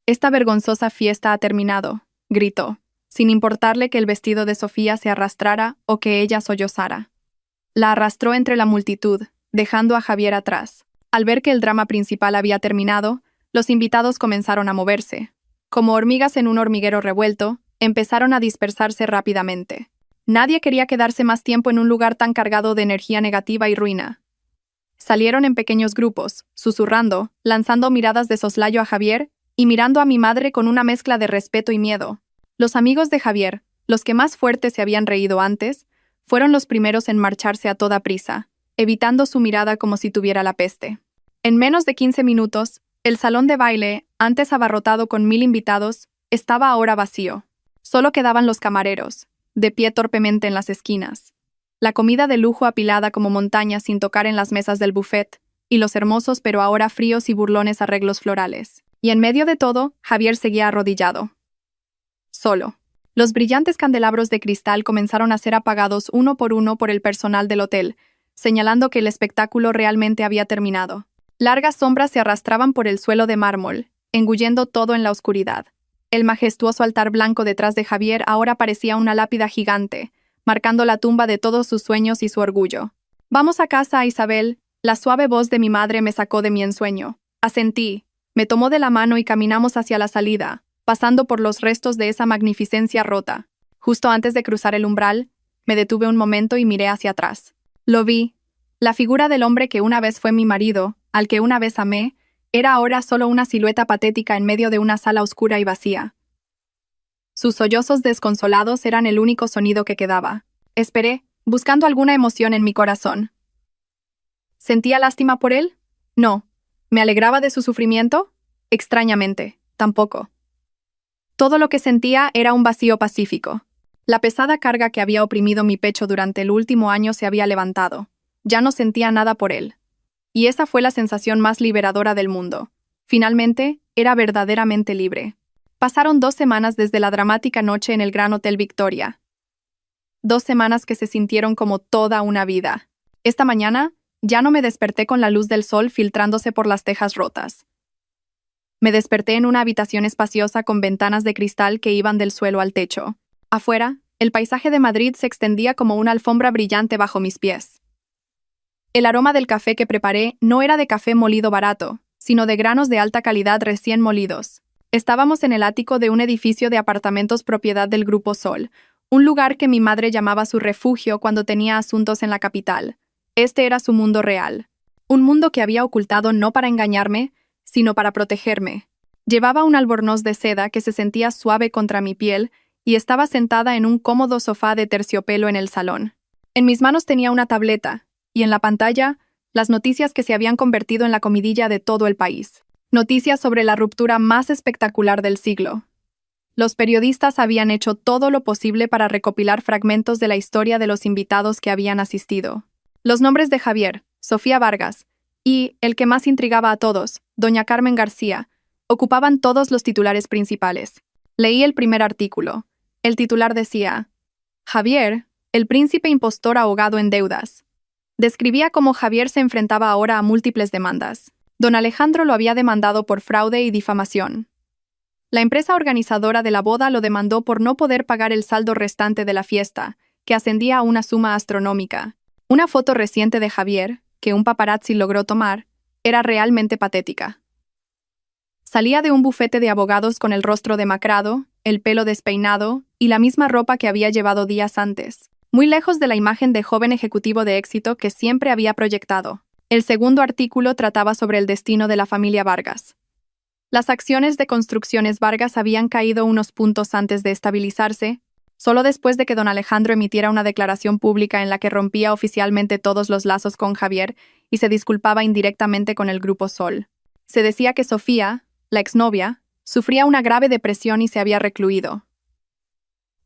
Esta vergonzosa fiesta ha terminado», gritó, sin importarle que el vestido de Sofía se arrastrara o que ella sollozara. La arrastró entre la multitud, dejando a Javier atrás. Al ver que el drama principal había terminado, los invitados comenzaron a moverse. Como hormigas en un hormiguero revuelto, empezaron a dispersarse rápidamente. Nadie quería quedarse más tiempo en un lugar tan cargado de energía negativa y ruina. Salieron en pequeños grupos, susurrando, lanzando miradas de soslayo a Javier y mirando a mi madre con una mezcla de respeto y miedo. Los amigos de Javier, los que más fuerte se habían reído antes, fueron los primeros en marcharse a toda prisa, evitando su mirada como si tuviera la peste. En menos de 15 minutos, el salón de baile, antes abarrotado con 1000 invitados, estaba ahora vacío. Solo quedaban los camareros, de pie torpemente en las esquinas. La comida de lujo apilada como montañas sin tocar en las mesas del buffet, y los hermosos pero ahora fríos y burlones arreglos florales. Y en medio de todo, Javier seguía arrodillado. Solo. Los brillantes candelabros de cristal comenzaron a ser apagados uno por el personal del hotel, señalando que el espectáculo realmente había terminado. Largas sombras se arrastraban por el suelo de mármol, engullendo todo en la oscuridad. El majestuoso altar blanco detrás de Javier ahora parecía una lápida gigante, marcando la tumba de todos sus sueños y su orgullo. Vamos a casa, Isabel. La suave voz de mi madre me sacó de mi ensueño. Asentí. Me tomó de la mano y caminamos hacia la salida, pasando por los restos de esa magnificencia rota. Justo antes de cruzar el umbral, me detuve un momento y miré hacia atrás. Lo vi. La figura del hombre que una vez fue mi marido, al que una vez amé, era ahora solo una silueta patética en medio de una sala oscura y vacía. Sus sollozos desconsolados eran el único sonido que quedaba. Esperé, buscando alguna emoción en mi corazón. ¿Sentía lástima por él? No. ¿Me alegraba de su sufrimiento? Extrañamente, tampoco. Todo lo que sentía era un vacío pacífico. La pesada carga que había oprimido mi pecho durante el último año se había levantado. Ya no sentía nada por él. Y esa fue la sensación más liberadora del mundo. Finalmente, era verdaderamente libre. Pasaron 2 semanas desde la dramática noche en el Gran Hotel Victoria. 2 semanas que se sintieron como toda una vida. Esta mañana, ya no me desperté con la luz del sol filtrándose por las tejas rotas. Me desperté en una habitación espaciosa con ventanas de cristal que iban del suelo al techo. Afuera, el paisaje de Madrid se extendía como una alfombra brillante bajo mis pies. El aroma del café que preparé no era de café molido barato, sino de granos de alta calidad recién molidos. Estábamos en el ático de un edificio de apartamentos propiedad del Grupo Sol, un lugar que mi madre llamaba su refugio cuando tenía asuntos en la capital. Este era su mundo real. Un mundo que había ocultado no para engañarme, sino para protegerme. Llevaba un albornoz de seda que se sentía suave contra mi piel y estaba sentada en un cómodo sofá de terciopelo en el salón. En mis manos tenía una tableta, y en la pantalla, las noticias que se habían convertido en la comidilla de todo el país. Noticias sobre la ruptura más espectacular del siglo. Los periodistas habían hecho todo lo posible para recopilar fragmentos de la historia de los invitados que habían asistido. Los nombres de Javier, Sofía Vargas y, el que más intrigaba a todos, doña Carmen García, ocupaban todos los titulares principales. Leí el primer artículo. El titular decía: Javier, el príncipe impostor ahogado en deudas. Describía cómo Javier se enfrentaba ahora a múltiples demandas. Don Alejandro lo había demandado por fraude y difamación. La empresa organizadora de la boda lo demandó por no poder pagar el saldo restante de la fiesta, que ascendía a una suma astronómica. Una foto reciente de Javier, que un paparazzi logró tomar, era realmente patética. Salía de un bufete de abogados con el rostro demacrado, el pelo despeinado y la misma ropa que había llevado días antes, muy lejos de la imagen de joven ejecutivo de éxito que siempre había proyectado. El segundo artículo trataba sobre el destino de la familia Vargas. Las acciones de Construcciones Vargas habían caído unos puntos antes de estabilizarse, solo después de que don Alejandro emitiera una declaración pública en la que rompía oficialmente todos los lazos con Javier y se disculpaba indirectamente con el Grupo Sol. Se decía que Sofía, la exnovia, sufría una grave depresión y se había recluido.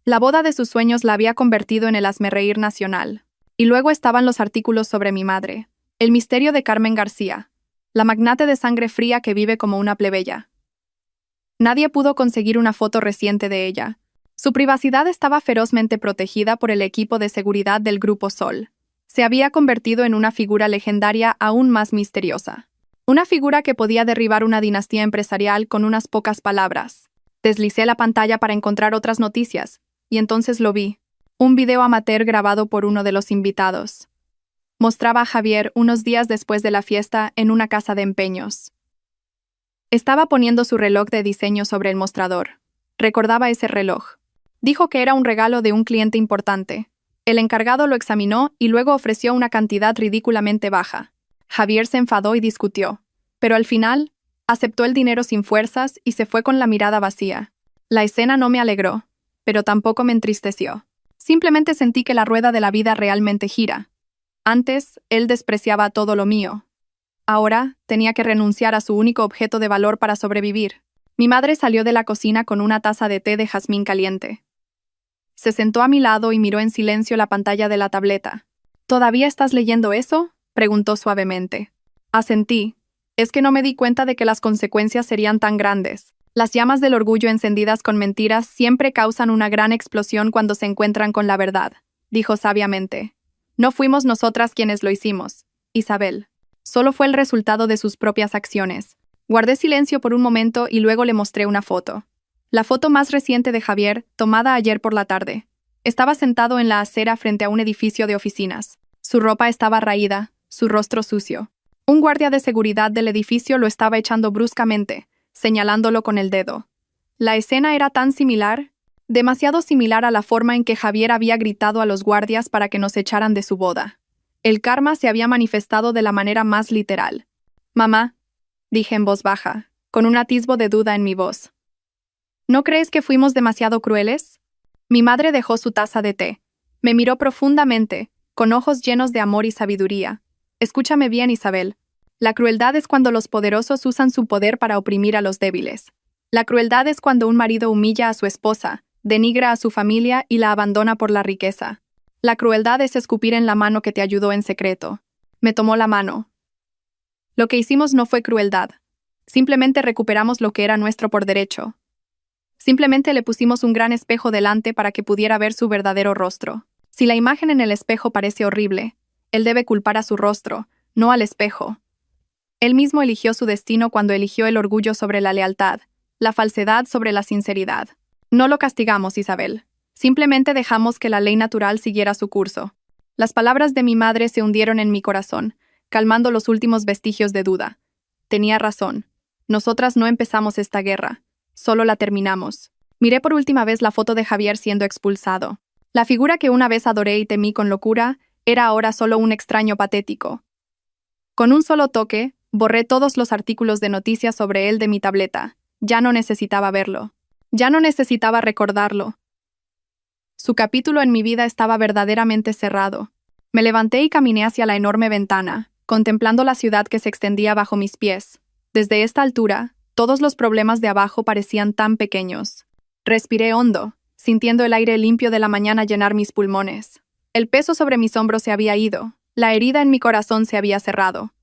La boda de sus sueños la había convertido en el hazmerreír nacional. Y luego estaban los artículos sobre mi madre, el misterio de Carmen García, la magnate de sangre fría que vive como una plebeya. Nadie pudo conseguir una foto reciente de ella. Su privacidad estaba ferozmente protegida por el equipo de seguridad del Grupo Sol. Se había convertido en una figura legendaria aún más misteriosa. Una figura que podía derribar una dinastía empresarial con unas pocas palabras. Deslicé la pantalla para encontrar otras noticias, y entonces lo vi. Un video amateur grabado por uno de los invitados. Mostraba a Javier unos días después de la fiesta en una casa de empeños. Estaba poniendo su reloj de diseño sobre el mostrador. Recordaba ese reloj. Dijo que era un regalo de un cliente importante. El encargado lo examinó y luego ofreció una cantidad ridículamente baja. Javier se enfadó y discutió, pero al final, aceptó el dinero sin fuerzas y se fue con la mirada vacía. La escena no me alegró, pero tampoco me entristeció. Simplemente sentí que la rueda de la vida realmente gira. Antes, él despreciaba todo lo mío. Ahora, tenía que renunciar a su único objeto de valor para sobrevivir. Mi madre salió de la cocina con una taza de té de jazmín caliente. Se sentó a mi lado y miró en silencio la pantalla de la tableta. ¿Todavía estás leyendo eso?, preguntó suavemente. Asentí. Es que no me di cuenta de que las consecuencias serían tan grandes. Las llamas del orgullo encendidas con mentiras siempre causan una gran explosión cuando se encuentran con la verdad, dijo sabiamente. No fuimos nosotras quienes lo hicimos, Isabel. Solo fue el resultado de sus propias acciones. Guardé silencio por un momento y luego le mostré una foto. La foto más reciente de Javier, tomada ayer por la tarde. Estaba sentado en la acera frente a un edificio de oficinas. Su ropa estaba raída, su rostro sucio. Un guardia de seguridad del edificio lo estaba echando bruscamente, señalándolo con el dedo. La escena era tan similar, demasiado similar a la forma en que Javier había gritado a los guardias para que nos echaran de su boda. El karma se había manifestado de la manera más literal. «Mamá», dije en voz baja, con un atisbo de duda en mi voz. «¿No crees que fuimos demasiado crueles?» Mi madre dejó su taza de té. Me miró profundamente, con ojos llenos de amor y sabiduría. «Escúchame bien, Isabel. La crueldad es cuando los poderosos usan su poder para oprimir a los débiles. La crueldad es cuando un marido humilla a su esposa, denigra a su familia y la abandona por la riqueza. La crueldad es escupir en la mano que te ayudó en secreto». Me tomó la mano. «Lo que hicimos no fue crueldad. Simplemente recuperamos lo que era nuestro por derecho. Simplemente le pusimos un gran espejo delante para que pudiera ver su verdadero rostro. Si la imagen en el espejo parece horrible, él debe culpar a su rostro, no al espejo. Él mismo eligió su destino cuando eligió el orgullo sobre la lealtad, la falsedad sobre la sinceridad. No lo castigamos, Isabel. Simplemente dejamos que la ley natural siguiera su curso». Las palabras de mi madre se hundieron en mi corazón, calmando los últimos vestigios de duda. Tenía razón. Nosotras no empezamos esta guerra. Solo la terminamos. Miré por última vez la foto de Javier siendo expulsado. La figura que una vez adoré y temí con locura era ahora solo un extraño patético. Con un solo toque, borré todos los artículos de noticias sobre él de mi tableta. Ya no necesitaba verlo. Ya no necesitaba recordarlo. Su capítulo en mi vida estaba verdaderamente cerrado. Me levanté y caminé hacia la enorme ventana, contemplando la ciudad que se extendía bajo mis pies. Desde esta altura, todos los problemas de abajo parecían tan pequeños. Respiré hondo, sintiendo el aire limpio de la mañana llenar mis pulmones. El peso sobre mis hombros se había ido, la herida en mi corazón se había cerrado.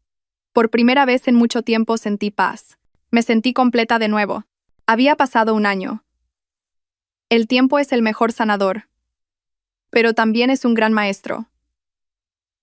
Por primera vez en mucho tiempo sentí paz. Me sentí completa de nuevo. Había pasado un año. El tiempo es el mejor sanador, pero también es un gran maestro.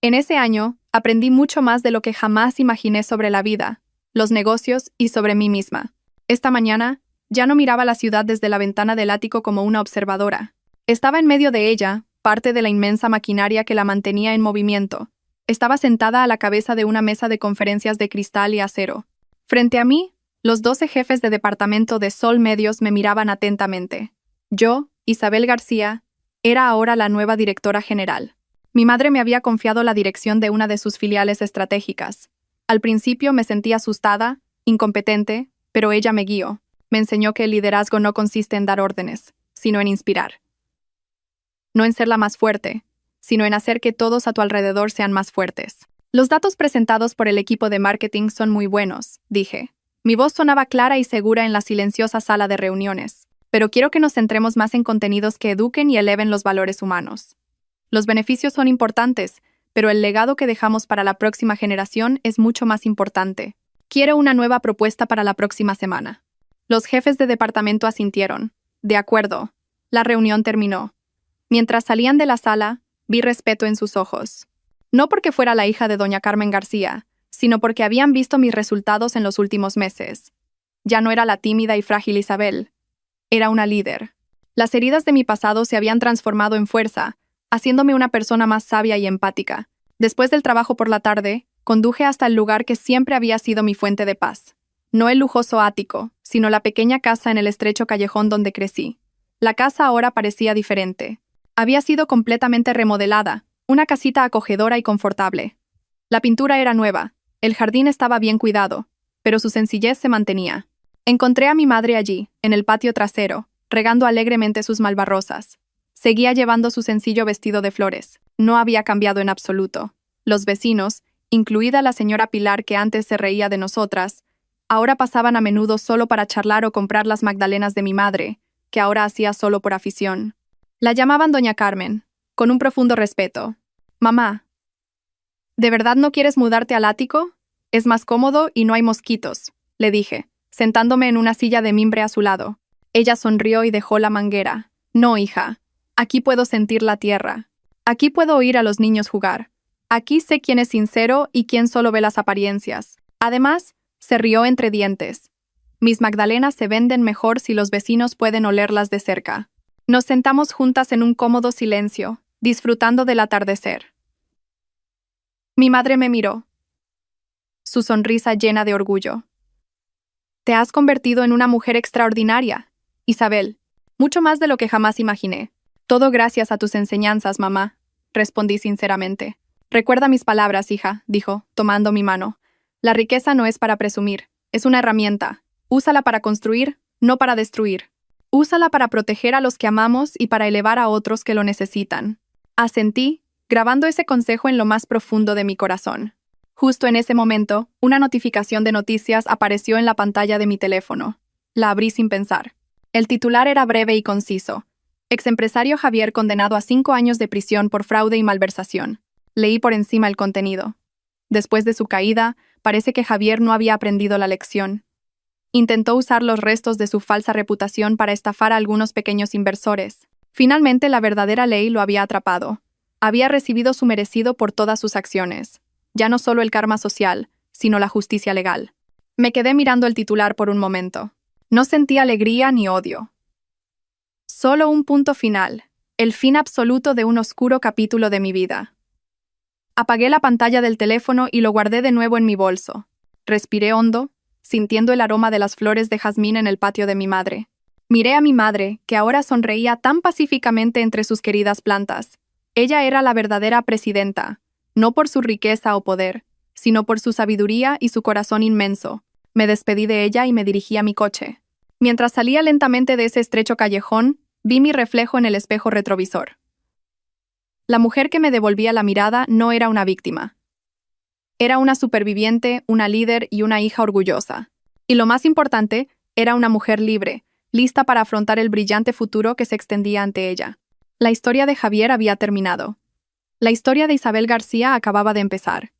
En ese año, aprendí mucho más de lo que jamás imaginé sobre la vida, los negocios y sobre mí misma. Esta mañana, ya no miraba la ciudad desde la ventana del ático como una observadora. Estaba en medio de ella, parte de la inmensa maquinaria que la mantenía en movimiento. Estaba sentada a la cabeza de una mesa de conferencias de cristal y acero. Frente a mí, los 12 jefes de departamento de Sol Medios me miraban atentamente. Yo, Isabel García, era ahora la nueva directora general. Mi madre me había confiado la dirección de una de sus filiales estratégicas. Al principio me sentí asustada, incompetente, pero ella me guió. Me enseñó que el liderazgo no consiste en dar órdenes, sino en inspirar. No en ser la más fuerte, sino en hacer que todos a tu alrededor sean más fuertes. Los datos presentados por el equipo de marketing son muy buenos, dije. Mi voz sonaba clara y segura en la silenciosa sala de reuniones. Pero quiero que nos centremos más en contenidos que eduquen y eleven los valores humanos. Los beneficios son importantes, pero el legado que dejamos para la próxima generación es mucho más importante. Quiero una nueva propuesta para la próxima semana. Los jefes de departamento asintieron. De acuerdo. La reunión terminó. Mientras salían de la sala, vi respeto en sus ojos. No porque fuera la hija de doña Carmen García, sino porque habían visto mis resultados en los últimos meses. Ya no era la tímida y frágil Isabel. Era una líder. Las heridas de mi pasado se habían transformado en fuerza, haciéndome una persona más sabia y empática. Después del trabajo por la tarde, conduje hasta el lugar que siempre había sido mi fuente de paz. No el lujoso ático, sino la pequeña casa en el estrecho callejón donde crecí. La casa ahora parecía diferente. Había sido completamente remodelada, una casita acogedora y confortable. La pintura era nueva, el jardín estaba bien cuidado, pero su sencillez se mantenía. Encontré a mi madre allí, en el patio trasero, regando alegremente sus malvarrosas. Seguía llevando su sencillo vestido de flores. No había cambiado en absoluto. Los vecinos, incluida la señora Pilar que antes se reía de nosotras, ahora pasaban a menudo solo para charlar o comprar las magdalenas de mi madre, que ahora hacía solo por afición. La llamaban doña Carmen, con un profundo respeto. «Mamá, ¿de verdad no quieres mudarte al ático? Es más cómodo y no hay mosquitos», le dije, sentándome en una silla de mimbre a su lado. Ella sonrió y dejó la manguera. «No, hija. Aquí puedo sentir la tierra. Aquí puedo oír a los niños jugar. Aquí sé quién es sincero y quién solo ve las apariencias». Además, se rió entre dientes. «Mis magdalenas se venden mejor si los vecinos pueden olerlas de cerca». Nos sentamos juntas en un cómodo silencio, disfrutando del atardecer. Mi madre me miró, su sonrisa llena de orgullo. Te has convertido en una mujer extraordinaria, Isabel, mucho más de lo que jamás imaginé. Todo gracias a tus enseñanzas, mamá, respondí sinceramente. Recuerda mis palabras, hija, dijo, tomando mi mano. La riqueza no es para presumir, es una herramienta. Úsala para construir, no para destruir. Úsala para proteger a los que amamos y para elevar a otros que lo necesitan. Asentí, grabando ese consejo en lo más profundo de mi corazón. Justo en ese momento, una notificación de noticias apareció en la pantalla de mi teléfono. La abrí sin pensar. El titular era breve y conciso. Exempresario Javier condenado a 5 años de prisión por fraude y malversación. Leí por encima el contenido. Después de su caída, parece que Javier no había aprendido la lección. Intentó usar los restos de su falsa reputación para estafar a algunos pequeños inversores. Finalmente, la verdadera ley lo había atrapado. Había recibido su merecido por todas sus acciones. Ya no solo el karma social, sino la justicia legal. Me quedé mirando el titular por un momento. No sentí alegría ni odio. Solo un punto final, el fin absoluto de un oscuro capítulo de mi vida. Apagué la pantalla del teléfono y lo guardé de nuevo en mi bolso. Respiré hondo, sintiendo el aroma de las flores de jazmín en el patio de mi madre. Miré a mi madre, que ahora sonreía tan pacíficamente entre sus queridas plantas. Ella era la verdadera presidenta, no por su riqueza o poder, sino por su sabiduría y su corazón inmenso. Me despedí de ella y me dirigí a mi coche. Mientras salía lentamente de ese estrecho callejón, vi mi reflejo en el espejo retrovisor. La mujer que me devolvía la mirada no era una víctima. Era una superviviente, una líder y una hija orgullosa. Y lo más importante, era una mujer libre, lista para afrontar el brillante futuro que se extendía ante ella. La historia de Javier había terminado. La historia de Isabel García acababa de empezar.